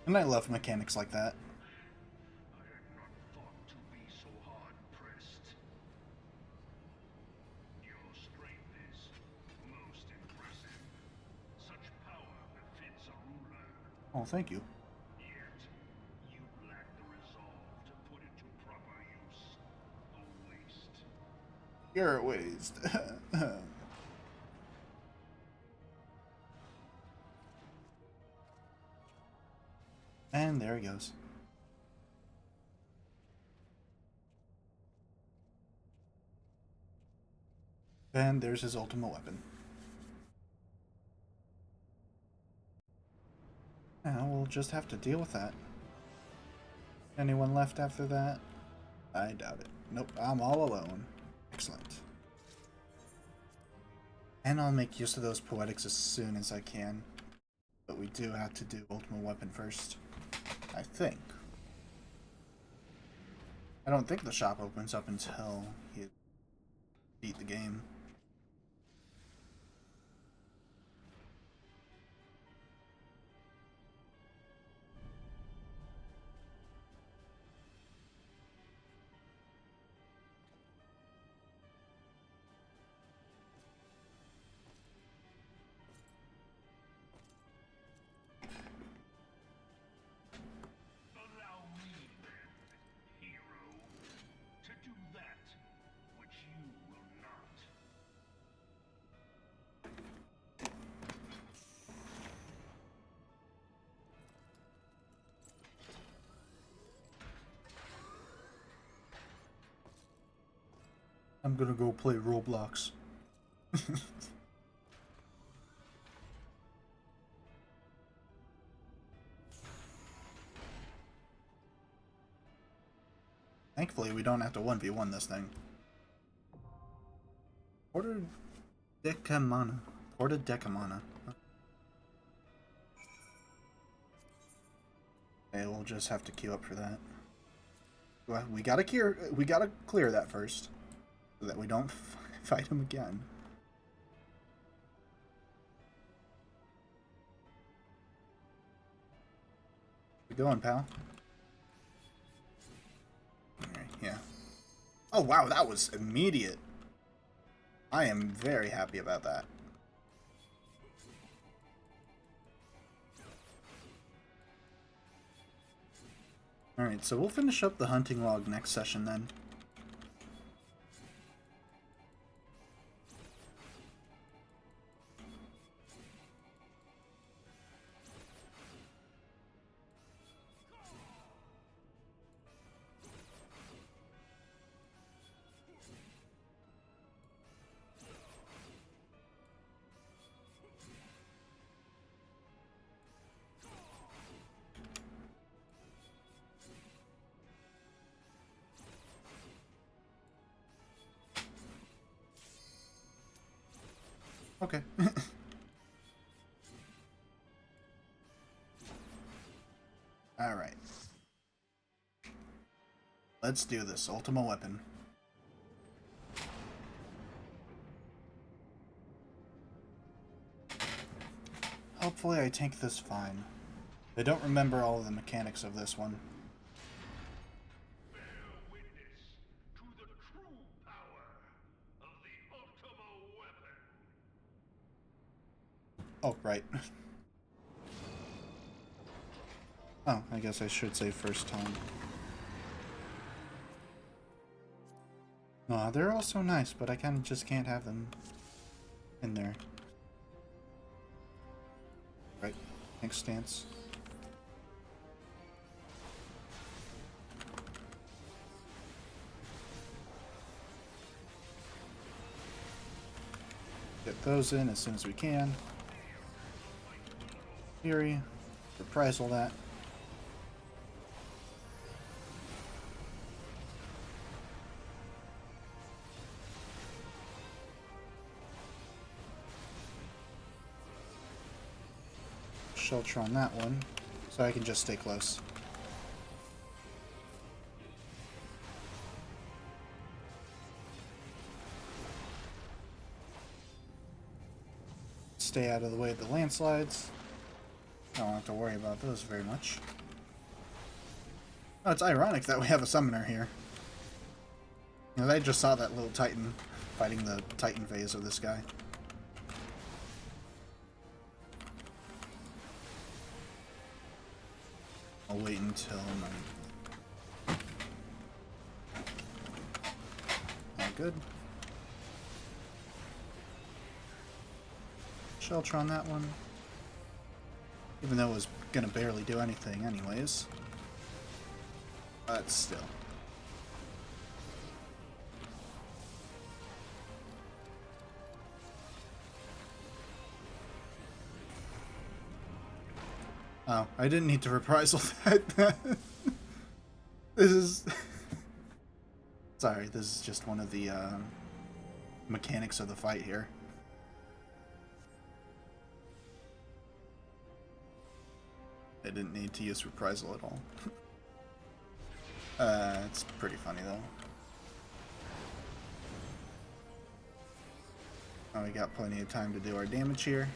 And I love mechanics like that. I had not thought to be so hard pressed. Your strength is most impressive. Such power befits a ruler. Oh, thank you. Yet, you lack the resolve to put it to proper use. A waste. You're a waste. And there he goes. And there's his ultimate weapon. Now we'll just have to deal with that. Anyone left after that? I doubt it. Nope, I'm all alone. Excellent. And I'll make use of those poetics as soon as I can. But we do have to do ultimate weapon first. I think. I don't think the shop opens up until you beat the game. Allow me then, hero, to do that which you will not. I'm gonna go play Roblox. Thankfully, we don't have to 1v1 this thing. Porta Decamana. Porta Decamana. Okay, we'll just have to queue up for that. Well, we gotta clear that first, so that we don't fight him again. We going, pal? Alright, yeah. Oh wow, that was immediate. I am very happy about that. Alright, so we'll finish up the hunting log next session then. Okay. Alright. Let's do this. Ultima weapon. Hopefully I tank this fine. I don't remember all of the mechanics of this one. Bear witness to the true power of the Ultima weapon. Oh, right. Oh, I guess I should say first time. Aw, they're all so nice, but I kind of just can't have them in there. Right. Next stance. Get those in as soon as we can. Fury. Reprisal that. Shelter on that one, so I can just stay close. Stay out of the way of the landslides. I don't have to worry about those very much. Oh, it's ironic that we have a summoner here. You know, I just saw that little Titan fighting the Titan phase of this guy. I'll wait until my... All good. Shelter on that one. Even though it was gonna barely do anything anyways. But still. Oh, I didn't need to reprisal that. This is... Sorry, this is just one of the mechanics of the fight here. I didn't need to use reprisal at all. It's pretty funny though. Oh, we got plenty of time to do our damage here.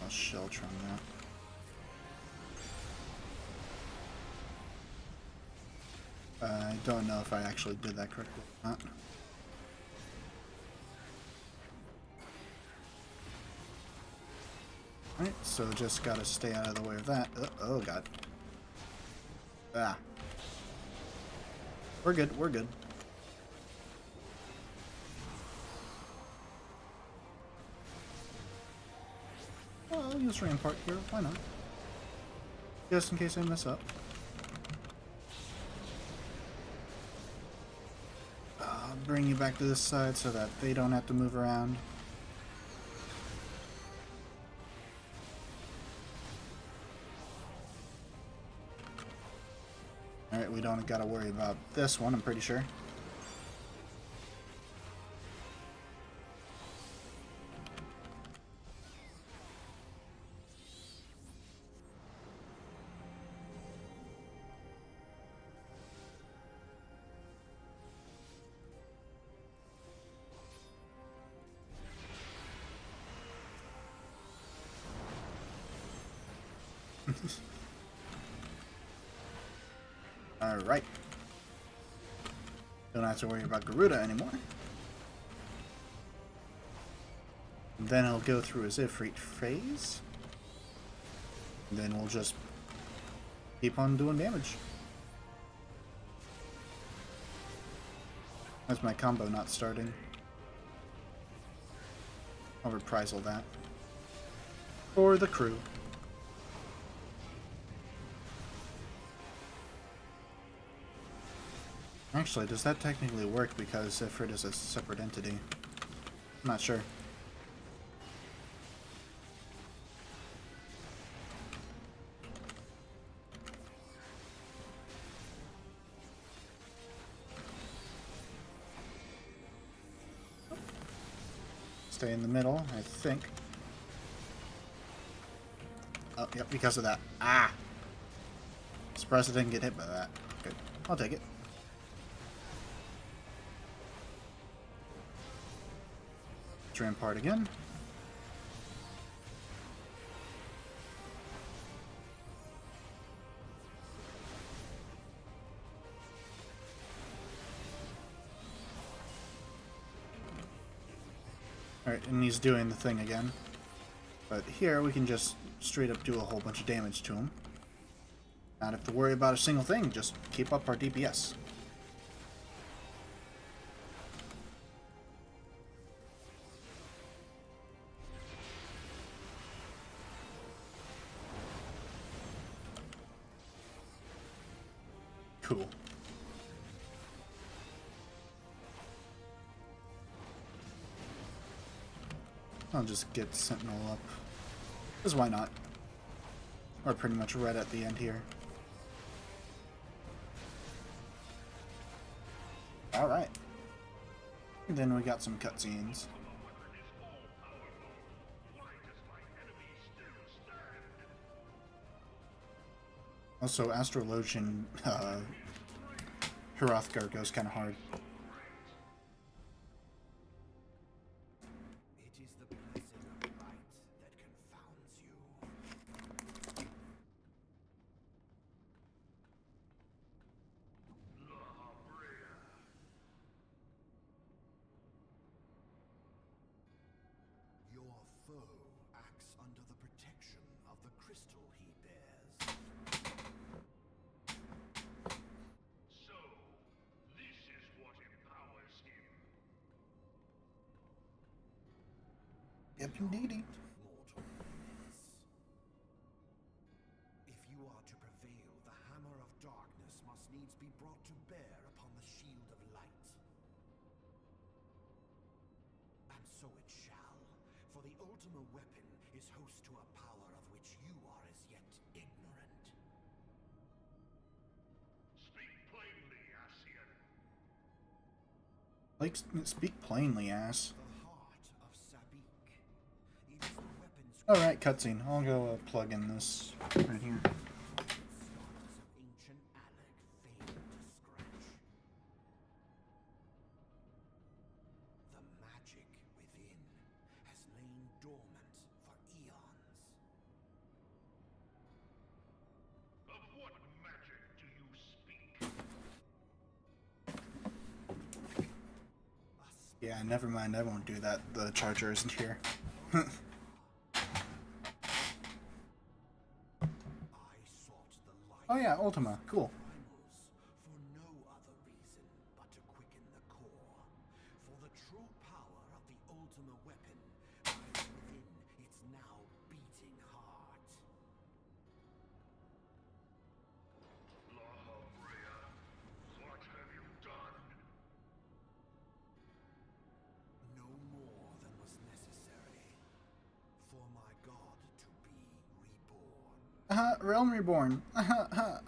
I'll shelter on that. I don't know if I actually did that correctly or not. Alright, so just gotta stay out of the way of that. Oh god. Ah. We're good, we're good. Well, I'll use Rampart here. Why not? Just in case I mess up. I'll bring you back to this side so that they don't have to move around. Alright, we don't gotta worry about this one, I'm pretty sure. Alright. Don't have to worry about Garuda anymore. Then he'll go through his Ifrit phase. And then we'll just keep on doing damage. That's my combo not starting. I'll reprisal that. For the crew. Actually, does that technically work because Ifrit is a separate entity? I'm not sure. Stay in the middle, I think. Oh, yep, because of that. Ah! Surprised I didn't get hit by that. Good. I'll take it. Rampart again. Alright, and he's doing the thing again. But here we can just straight up do a whole bunch of damage to him. Not have to worry about a single thing, just keep up our DPS. Cool. I'll just get Sentinel up. Because why not? We're pretty much right at the end here. Alright. And then we got some cutscenes. Also, Astrologian Hrothgar goes kind of hard. It is the blessing of light that confounds you. Your foe acts under the protection of the crystal he bears. So, this is what empowers him. Yep, indeedy. Mortal weakness. If you are to prevail, the hammer of darkness must needs be brought to bear upon the shield of light. And so it shall, for the Ultima weapon is host to a power of which you are as yet ignorant. Speak plainly, Ascian. Like, speak plainly, ass. The heart of Sabik. It is the weapon's Alright, cutscene. I'll go plug in this right here. stars of ancient Alec failed to scratch. The magic within has lain dormant for eons. Of what magic do you speak? Yeah, never mind. I won't do that. The charger isn't here. I sought the light Oh yeah, Ultima. Cool. primals for no other reason but to quicken the core. For the true power of the Ultima weapon lies within its now beating Realm Reborn. Damn you, Asher.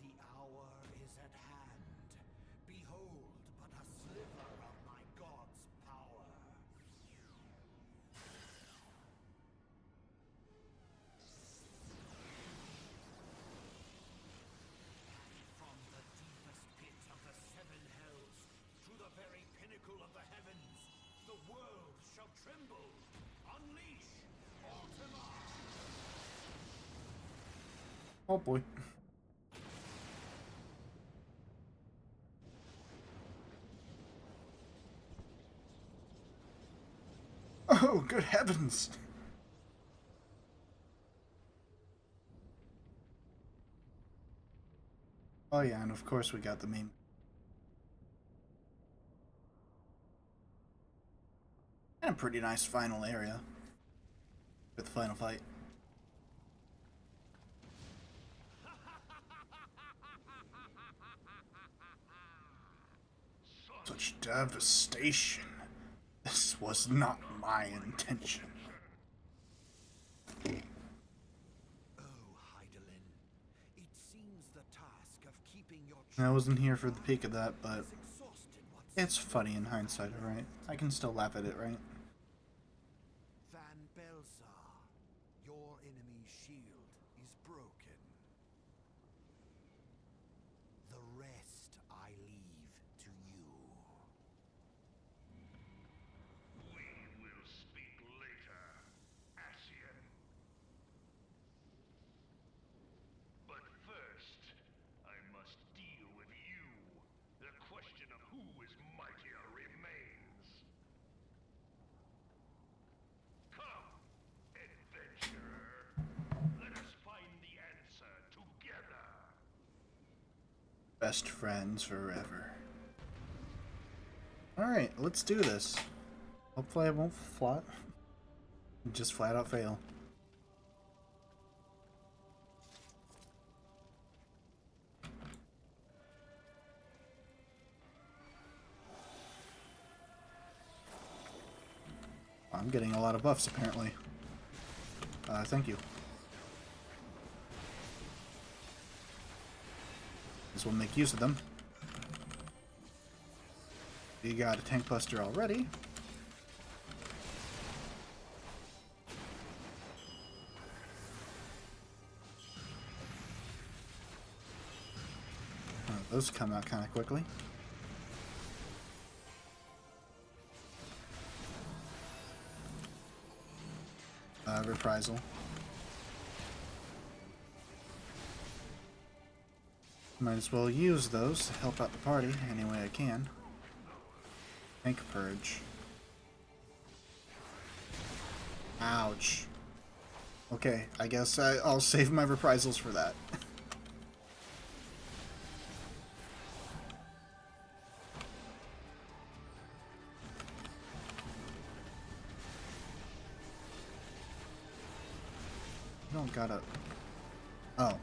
The hour is at hand. Behold but a sliver of my god's power. From the deepest pit of the seven hells to the very pinnacle of the heavens, the world shall tremble. Unleash Ultima! Oh boy. Oh, good heavens! Oh yeah, and of course we got the meme. And a pretty nice final area with the final fight. Such devastation. This was not my intention. Oh, Heidelin, it seems the task of keeping your I wasn't here for the peak of that, but has exhausted what's it's funny in hindsight, alright? I can still laugh at it, right? Van Belsar, your enemy's shield is broken. The rest I leave to you. We will speak later, Ascian. But first, I must deal with you. The question of who is mightier remains. Come, adventurer. Let us find the answer together. Best friends forever. Alright, let's do this. Hopefully I won't just flat out fail. I'm getting a lot of buffs apparently. Thank you. This will make use of them. You got a tank buster already. Those come out kind of quickly. Reprisal. Might as well use those to help out the party any way I can. Tank Purge. Ouch. Okay, I guess I'll save my reprisals for that. I don't gotta... Oh.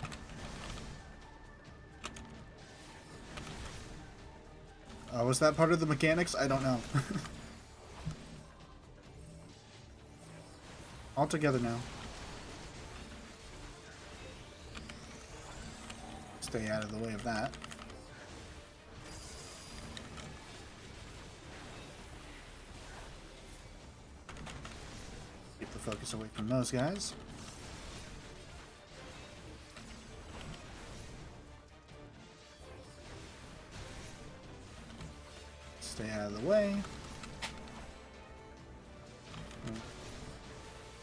Was that part of the mechanics? I don't know. All together now. Stay out of the way of that. Keep the focus away from those guys. Stay out of the way.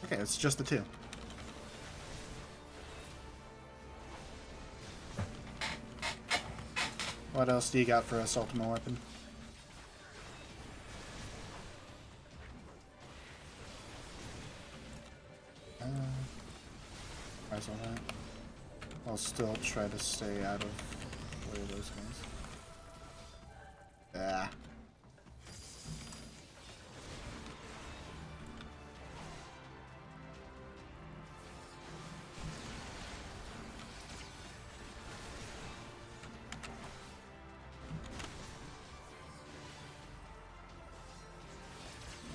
Okay, it's just the two. What else do you got for us, Ultima Weapon? Price on that. I'll still try to stay out of the way of those guys. Ah.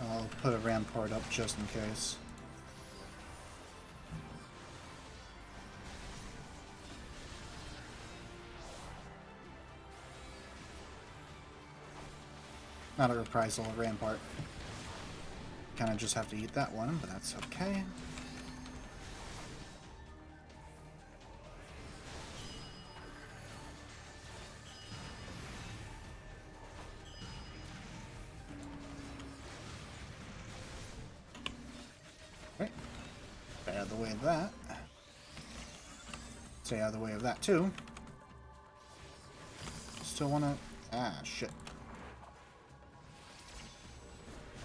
Oh, put a rampart up just in case. Not a reprisal, a rampart. Kind of just have to eat that one, but that's okay. Right. Stay out of the way of that. Stay out of the way of that too. Still wanna... Ah, shit.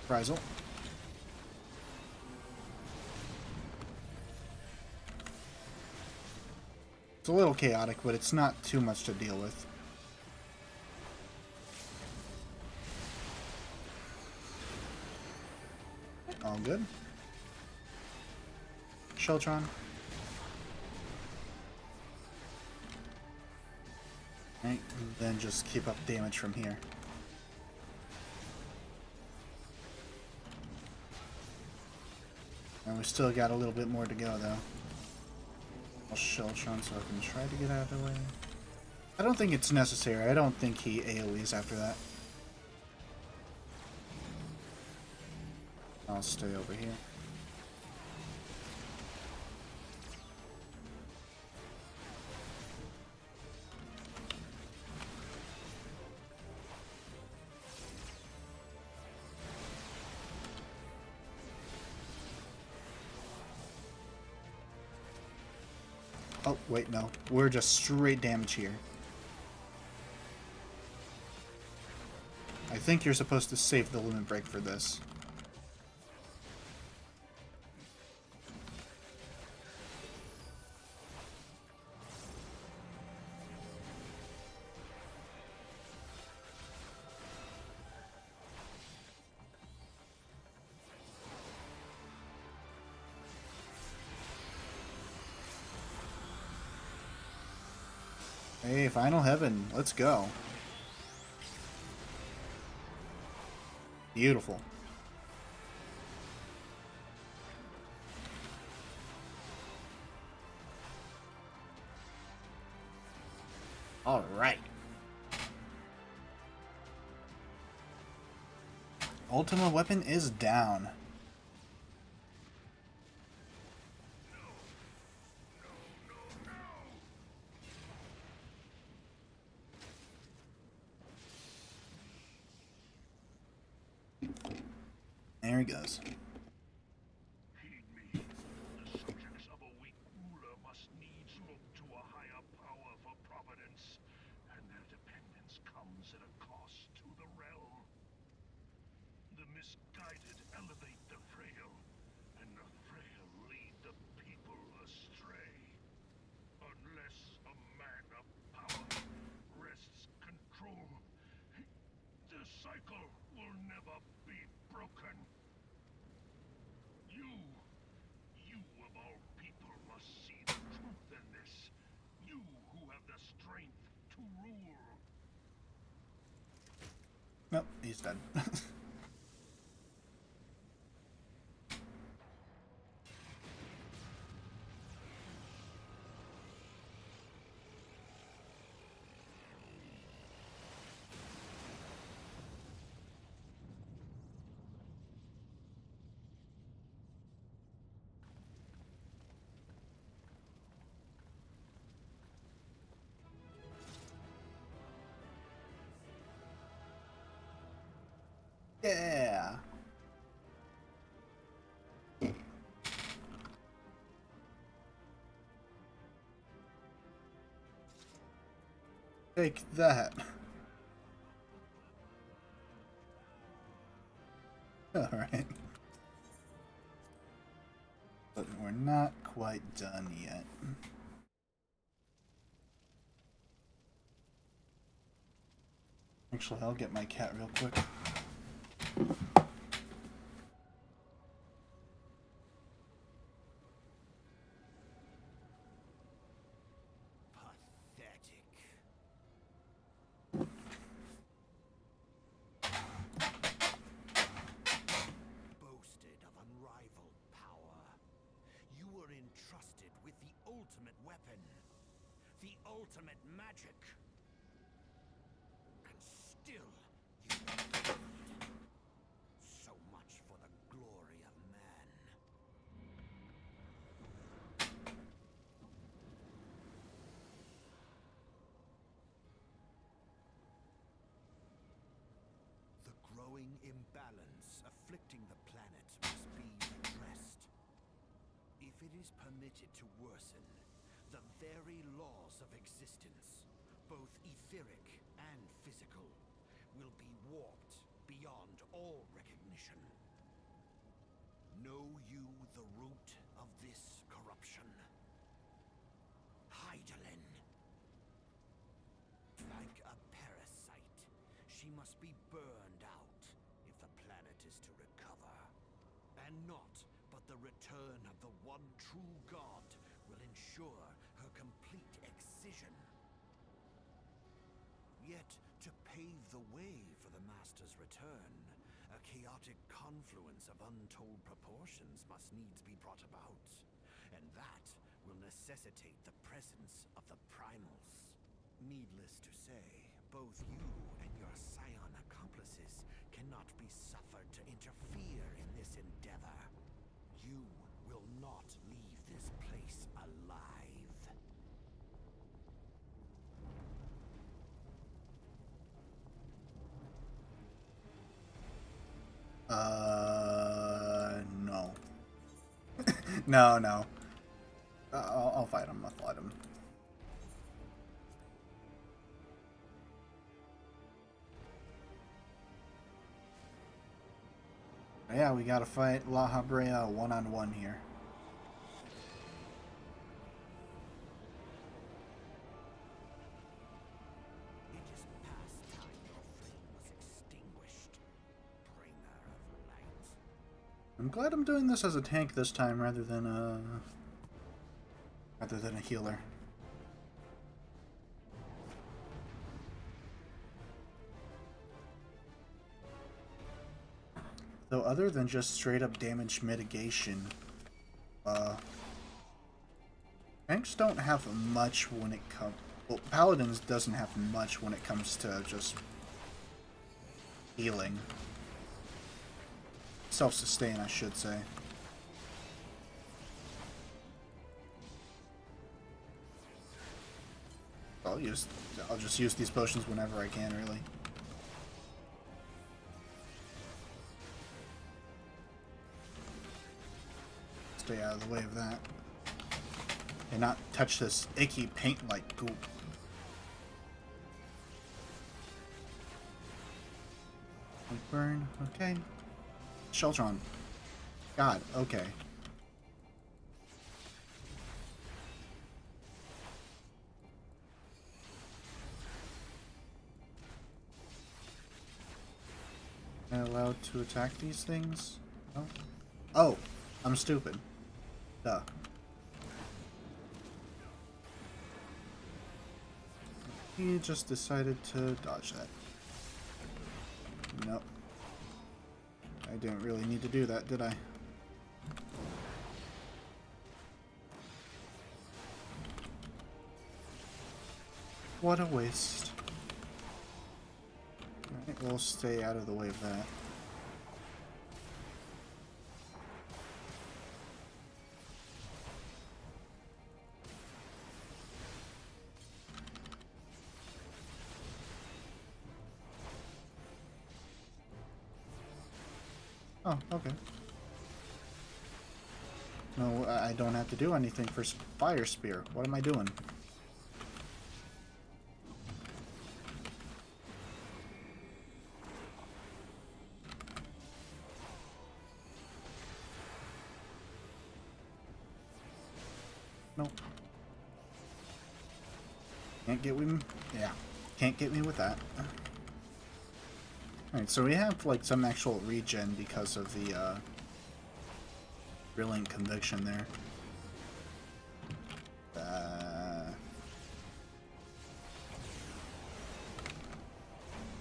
Reprisal. It's a little chaotic, but it's not too much to deal with. All good. Sheltron. Right, then just keep up damage from here. And we still got a little bit more to go, though. I'll Sheltron so I can try to get out of the way. I don't think it's necessary. I don't think he AoEs after that. I'll stay over here. Oh, wait, no. We're just straight damage here. I think you're supposed to save the limit break for this. Hey, Final Heaven, let's go. Beautiful. All right. Ultima weapon is down. There he goes. Heed me. The subjects of a weak ruler must needs look to a higher power for providence, and their dependence comes at a cost to the realm. The misguided elevate the frail, and the frail lead the people astray. Unless a man of power wrests control, the cycle will never be broken. You of all people must see the truth in this. You who have the strength to rule. Nope, he's dead. Yeah. Take that. Alright. But we're not quite done yet. Actually, I'll get my cat real quick. Pathetic. ultimate weapon, the ultimate magic. And still, you failed. So much for the glory of man. The growing imbalance afflicting the planet must be addressed. If it is permitted to worsen, the very laws of existence, both etheric and physical, will be warped beyond all recognition. Know you the root of this corruption? Hydaelyn. Like a parasite, she must be burned out if the planet is to recover. And not but the return of the one true god will ensure her complete excision. Yet, to pave the way for the Master's return, a chaotic confluence of untold proportions must needs be brought about. And that will necessitate the presence of the primals. Needless to say, both you and your scion accomplices cannot be suffered to interfere in this endeavor. You will not leave this place alive. No. No, no. I'll fight him. I'll fight him. Yeah, we gotta fight La Habrea one-on-one here. It is past time your flame was extinguished, bringer of light. I'm glad I'm doing this as a tank this time rather than a healer. Though other than just straight up damage mitigation, tanks don't have much when it comes. Well, Paladins doesn't have much when it comes to just healing. Self-sustain, I should say. I'll just use these potions whenever I can, really. Stay out of the way of that. And not touch this icky paint-like goop. Burn, okay. Sheltron. God, okay. Am I allowed to attack these things? No? Oh, I'm stupid. Duh. He just decided to dodge that. Nope. I didn't really need to do that, did I? What a waste. Alright, we'll stay out of the way of that. Oh, okay. No, I don't have to do anything for Fire Spear. What am I doing? Nope. Can't get me. Yeah, can't get me with that. Alright, so we have like some actual regen because of the brilliant conviction there.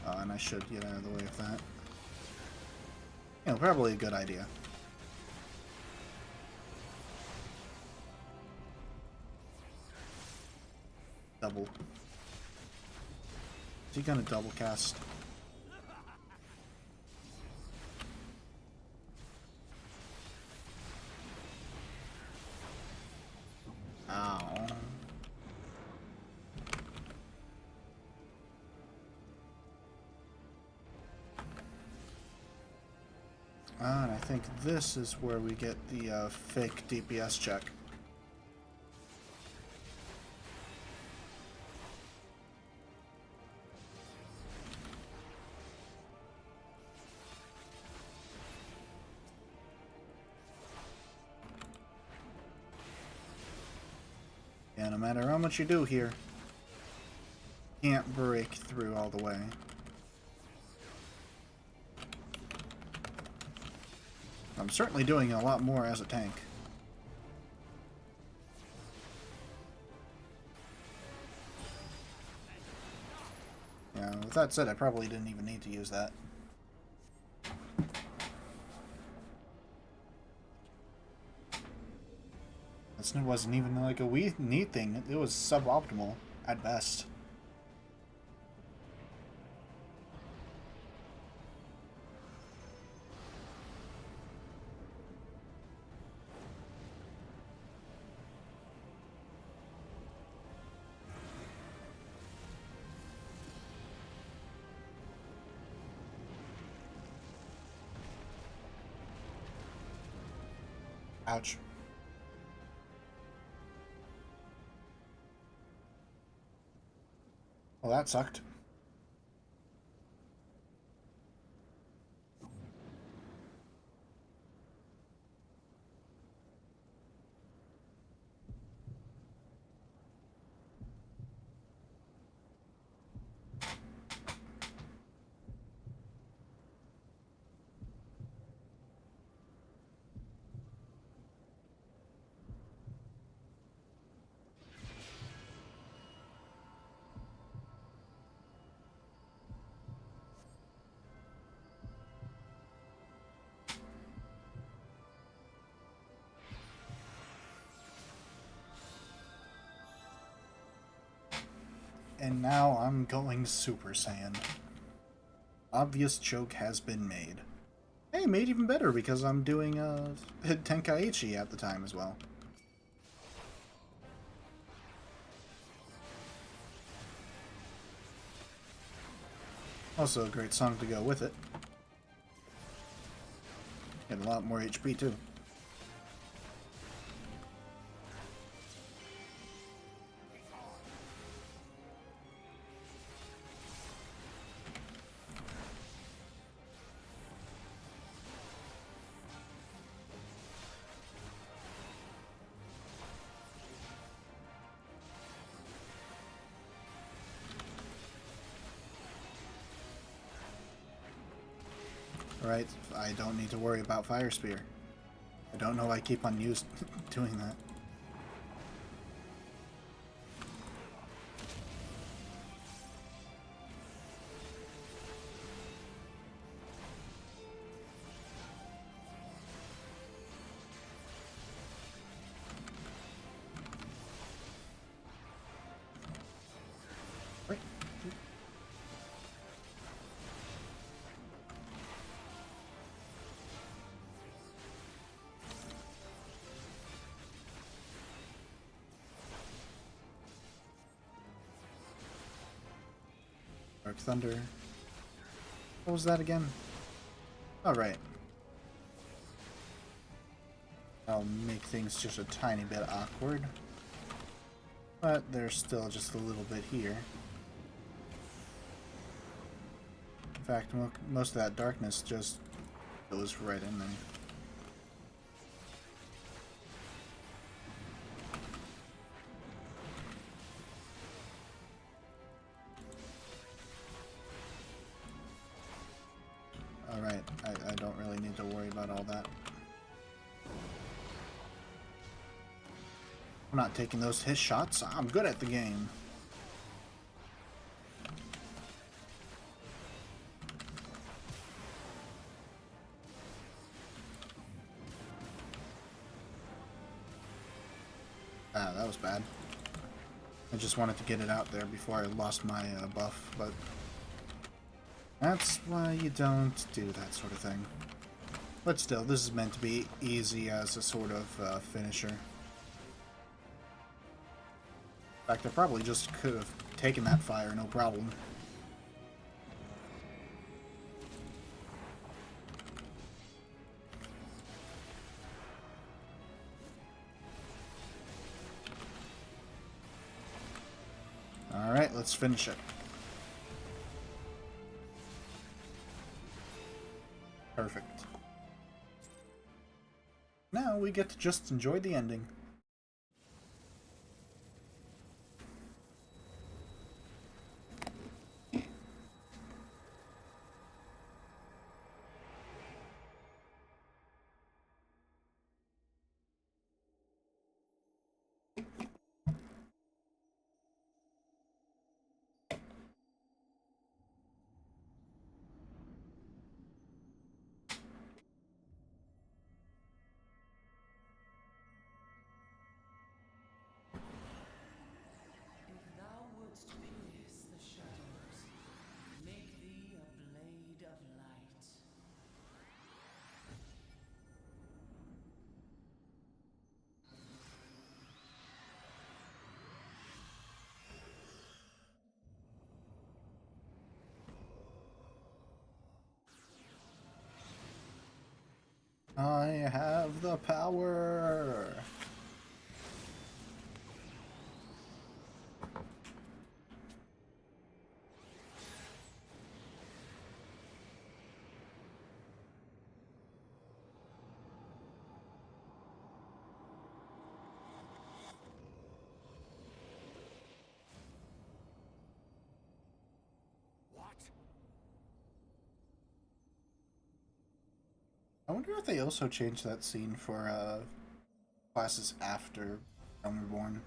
Oh, and I should get out of the way of that. You know, probably a good idea. double. Is he gonna double cast? Ow. And I think this is where we get the fake DPS check. Yeah, no matter how much you do here, can't break through all the way. I'm certainly doing a lot more as a tank. Yeah, with that said, I probably didn't even need to use that. It wasn't even like a neat thing. It was suboptimal at best. Ouch. Well, that sucked. And now I'm going Super Saiyan. Obvious choke has been made. Hey, made even better because I'm doing Tenkaichi at the time as well. Also a great song to go with it. Get a lot more HP too. Right, I don't need to worry about Fire Spear. I don't know why I keep on doing that. Right. Dark Thunder. What was that again? Oh, right. I'll make things just a tiny bit awkward. But there's still just a little bit here. In fact, most of that darkness just goes right in there. Alright, I don't really need to worry about all that. I'm not taking those hit shots. I'm good at the game. Ah, that was bad. I just wanted to get it out there before I lost my buff, but that's why you don't do that sort of thing. But still, this is meant to be easy as a sort of finisher. In fact, I probably just could have taken that fire, no problem. Alright, let's finish it. Perfect. Now we get to just enjoy the ending. If thou wouldst pierce the shadows, make thee a blade of light. I have the power! What? I wonder if they also changed that scene for classes after Reborn.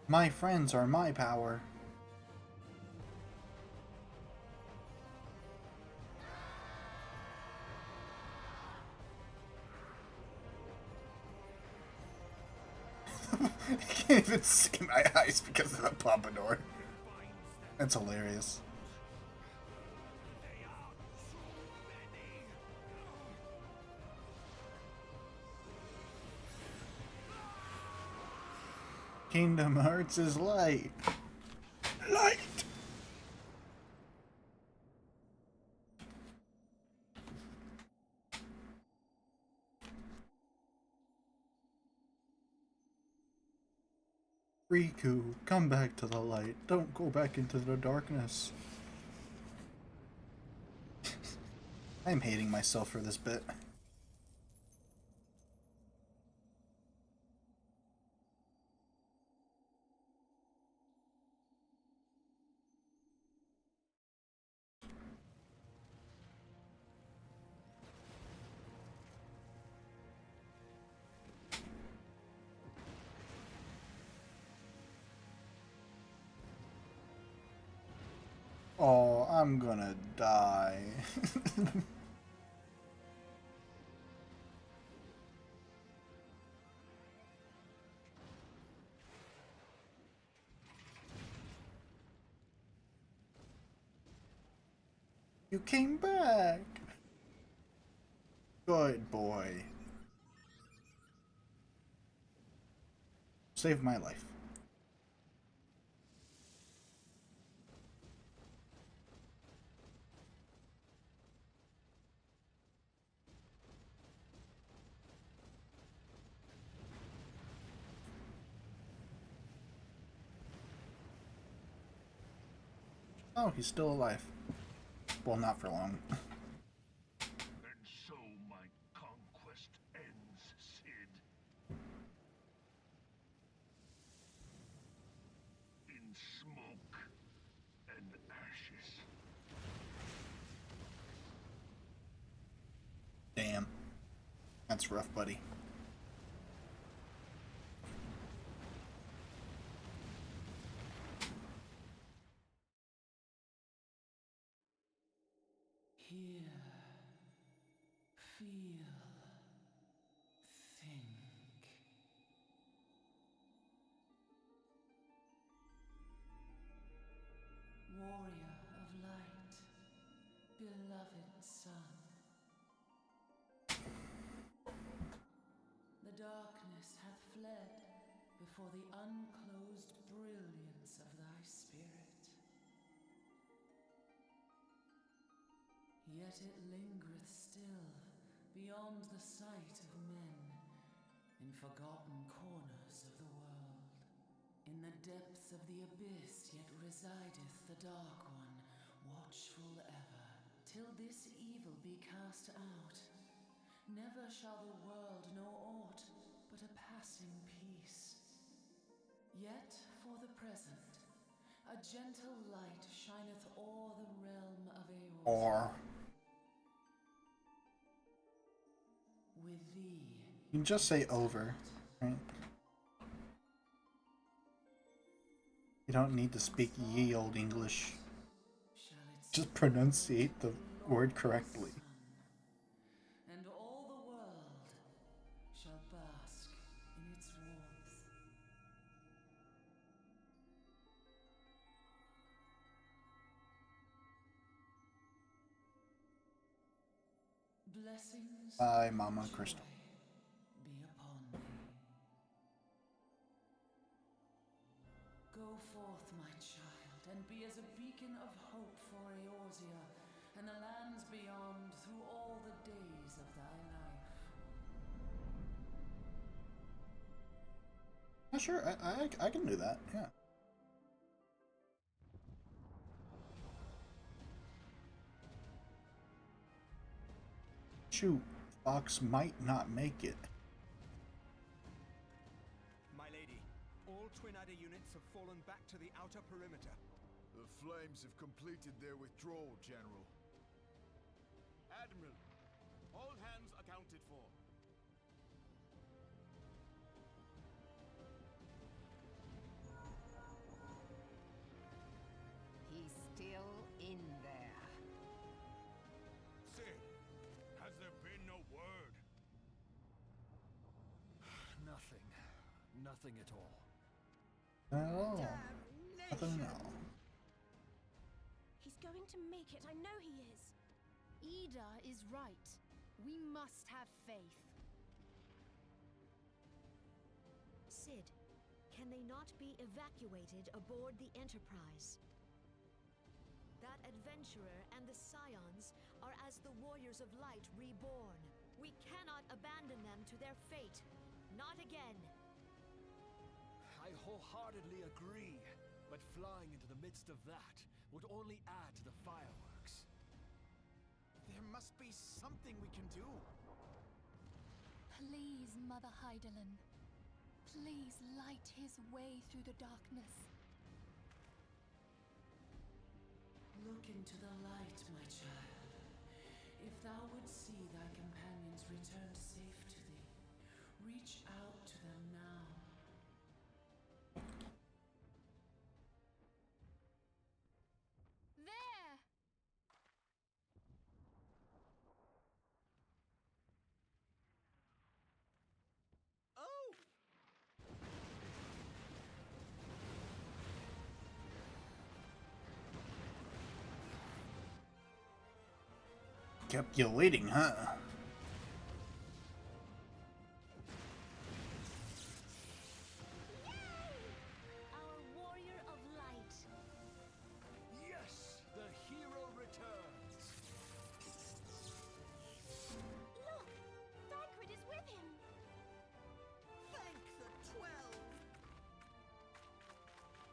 My friends are my power. I can't even see my eyes because of the pompadour. That's hilarious. They are so many. Kingdom Hearts is light. Light! Riku, come back to the light. Don't go back into the darkness. I'm hating myself for this bit. Oh, I'm gonna die. You came back. Good boy. Saved my life. Oh, he's still alive. Well, not for long. And so my conquest ends, Cid. In smoke and ashes. Damn. That's rough, buddy. Hear, feel, think. Warrior of light, beloved son. The darkness hath fled before the unclosed brilliance of thy spirit. Yet it lingereth still beyond the sight of men, in forgotten corners of the world. In the depths of the abyss yet resideth the Dark One, watchful ever, till this evil be cast out. Never shall the world know aught but a passing peace. Yet for the present, a gentle light shineth o'er the realm of Eos. Or With thee, you can just say over, right? You don't need to speak ye old English. shall it Just pronunciate the word correctly. and all the world shall bask in its warmth. Blessings Bye, Mama and Crystal. joy be upon thee. Go forth, my child, and be as a beacon of hope for Eorzea and the lands beyond through all the days of thy life. Yeah, sure, I can do that, yeah. Shoot, Fox might not make it. My lady, all Twin Adder units have fallen back to the outer perimeter. The Flames have completed their withdrawal, General. Admiral, all hands accounted for. He's still in there. Sid, has there been no word? Nothing. Nothing at all. Oh, nothing at all. He's going to make it. I know he is. Ida is right. We must have faith. Sid, can they not be evacuated aboard the Enterprise? That adventurer and the Scions are as the Warriors of Light reborn. We cannot abandon them to their fate. Not again. I wholeheartedly agree, but flying into the midst of that would only add to the fireworks. There must be something we can do. Please, Mother Heidelin. Please light his way through the darkness. Look into the light, my child. If thou wouldst see thy companions returned safe to thee, reach out to them now. There! Oh! Kept you waiting, huh? Our Warrior of Light. Yes! The hero returns! Look! Thancred is with him! Thank the 12!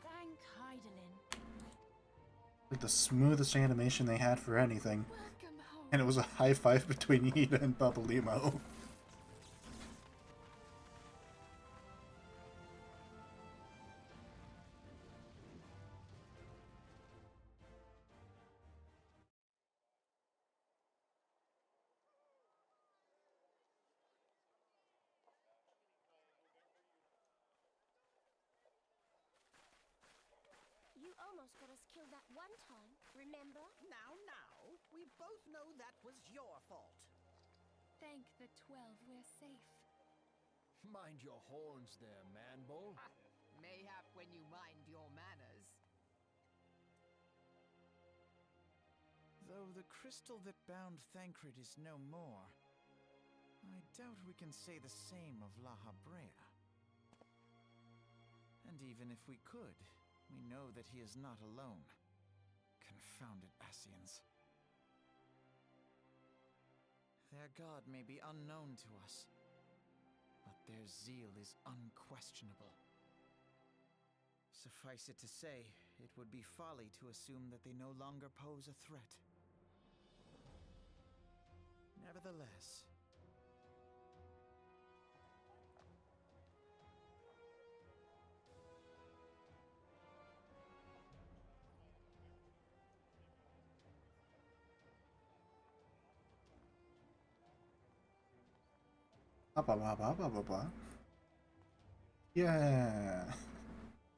Thank Heidelin. Like the smoothest animation they had for anything. Welcome home. And it was a high five between Ida and Papalymo. almost got us killed that one time, remember? Now, we both know that was your fault. Thank the 12 we're safe. Mind your horns there, Manbull. Mayhap when you mind your manners. Though the crystal that bound Thancred is no more, I doubt we can say the same of La Habrea. And even if we could, we know that he is not alone. Confounded Ascians. Their god may be unknown to us, but their zeal is unquestionable. Suffice it to say, it would be folly to assume that they no longer pose a threat. Nevertheless, Yeah.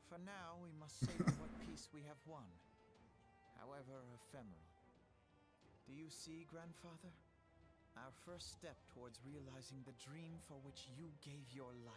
for now we must savor what peace we have won, however ephemeral. Do you see, Grandfather? Our first step towards realizing the dream for which you gave your life.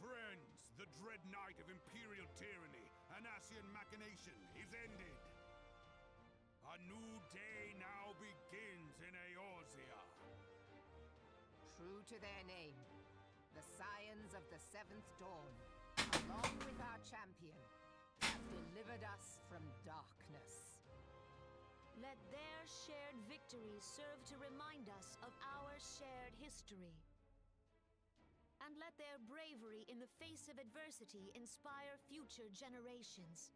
Friends, the dread night of Imperial tyranny and Ascian machination is ended. A new day now begins in Eorzea. True to their name, the Scions of the Seventh Dawn, along with our champion, have delivered us from darkness. Let their shared victory serve to remind us of our shared history. And let their bravery in the face of adversity inspire future generations.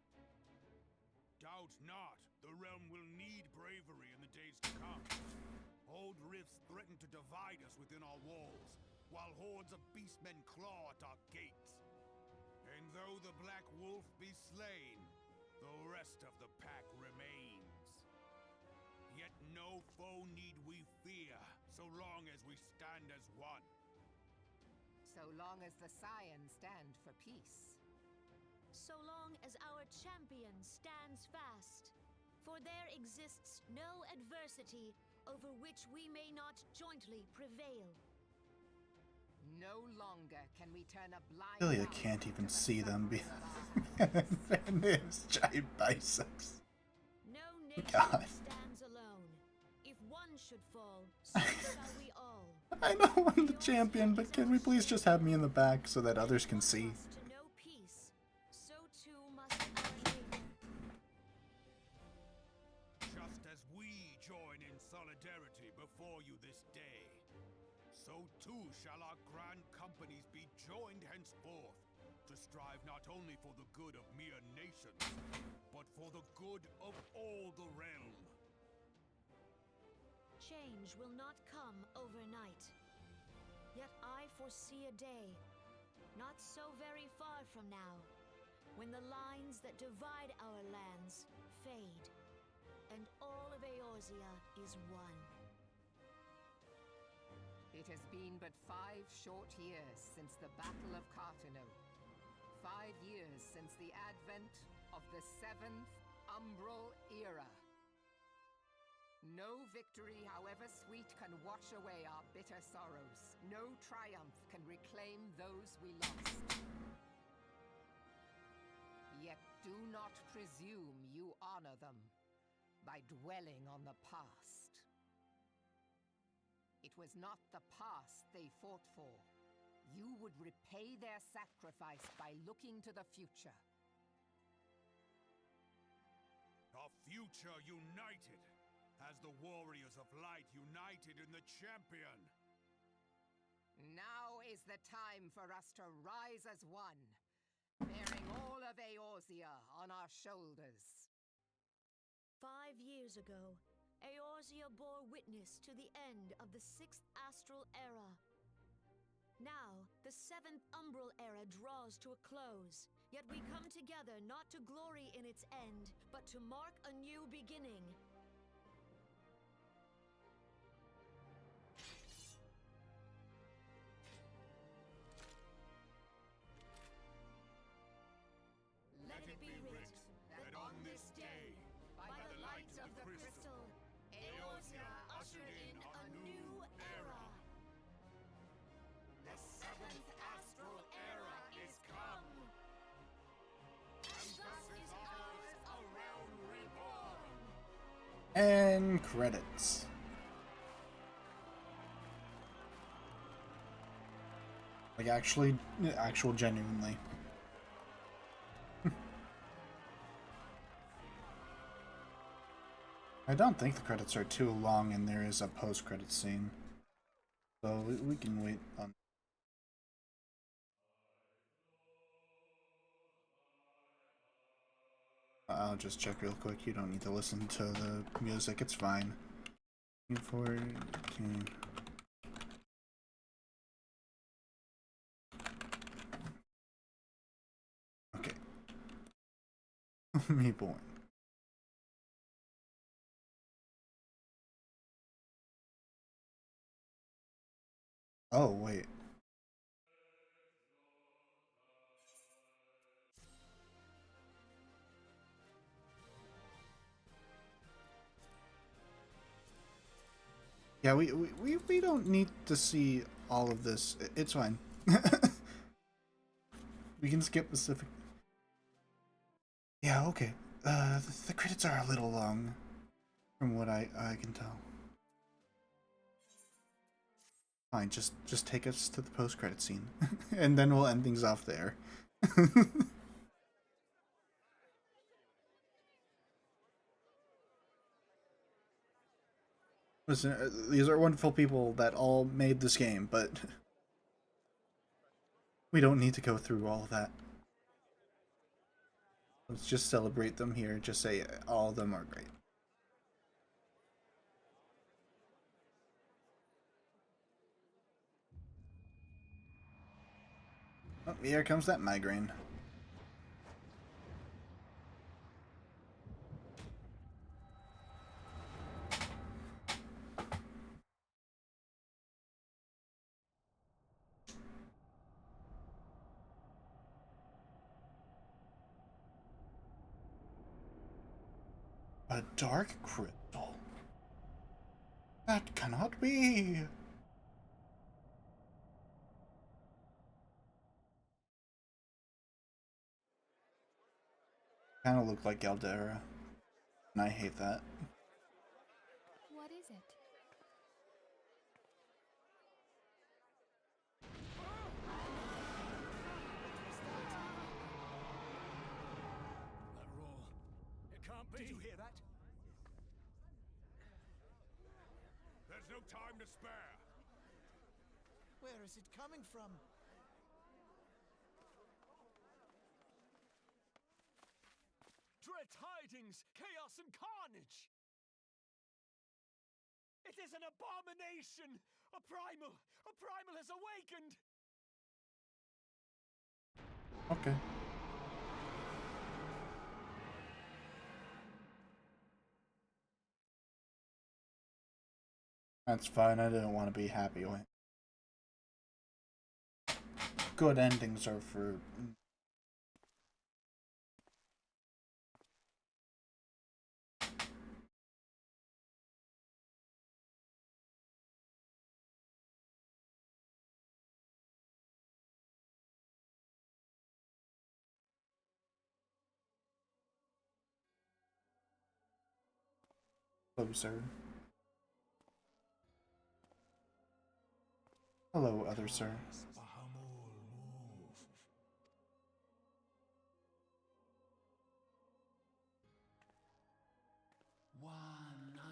Doubt not, the realm will need bravery in the days to come. Old rifts threaten to divide us within our walls, while hordes of beastmen claw at our gates. And though the Black Wolf be slain, the rest of the pack remains. Yet no foe need we fear, so long as we stand as one. So long as the Scions stand for peace. So long as our champion stands fast. For there exists no adversity over which we may not jointly prevail. No longer can we turn a blind Really, I eye can't even to the see them suffering and his giant biceps. No nation God. stands alone. If one should fall, so shall we all. I know I'm the champion, but can we please just have me in the back so that others can see? To know peace, so too must our neighbor. Just as we join in solidarity before you this day, so too shall our grand companies be joined henceforth to strive not only for the good of mere nations, but for the good of all the realm. Change will not come overnight. Yet I foresee a day, not so very far from now, when the lines that divide our lands fade, and all of Eorzea is one. It has been but 5 short years since the Battle of Cartano. 5 years since the advent of the 7th Umbral Era. No victory, however sweet, can wash away our bitter sorrows. No triumph can reclaim those we lost. Yet do not presume you honor them by dwelling on the past. It was not the past they fought for. You would repay their sacrifice by looking to the future. A future united, as the warriors of light united in the champion. Now is the time for us to rise as one, bearing all of Eorzea on our shoulders. 5 years ago, Eorzea bore witness to the end of the 6th Astral Era. Now, the 7th Umbral Era draws to a close, yet we come together not to glory in its end, but to mark a new beginning. Let it be writ that on this day, by the light of the crystal, Eorzea ushered in a new era. The 7th Astral Era is come, and thus is ours a realm reborn. And credits. Like actual genuinely. I don't think the credits are too long and there is a post-credit scene. So we can wait on. I'll just check real quick. You don't need to listen to the music. It's fine. 14. Okay. Reborn. Oh, wait. Yeah, we don't need to see all of this. It's fine. We can skip Pacific. Yeah, okay. The credits are a little long, from what I can tell. Fine, just take us to the post-credit scene, and then we'll end things off there. Listen, these are wonderful people that all made this game, but we don't need to go through all of that. Let's just celebrate them here. Just say all of them are great. Oh, here comes that migraine. A dark crystal? That cannot be! Kinda look like Galdera. And I hate that. What is it? That roar. It can't be. Did you hear that? There's no time to spare. Where is it coming from? Dread tidings, chaos and carnage! It is an abomination! A primal has awakened! Okay. That's fine, I didn't want to be happy with. Good endings are for... closer. Hello, other sir. One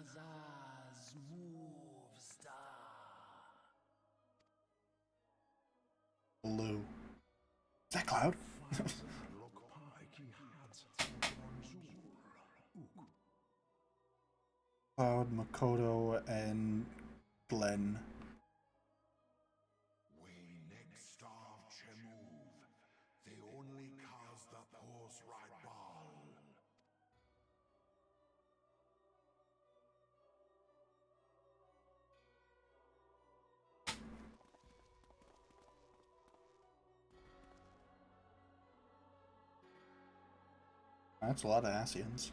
Azaz move star. blue. Is that Cloud? Cloud, Makoto, and Glenn. That's a lot of Asians.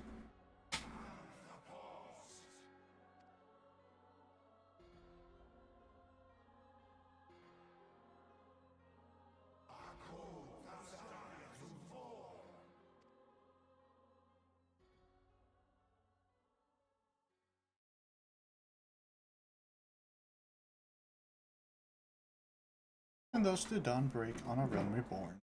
And thus to Dawnbreak on a realm reborn.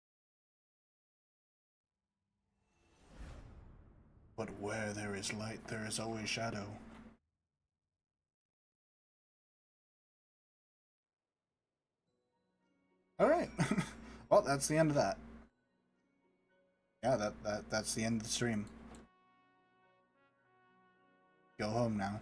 But where there is light, there is always shadow. Alright. Well, that's the end of that. Yeah, that's the end of the stream. Go home now.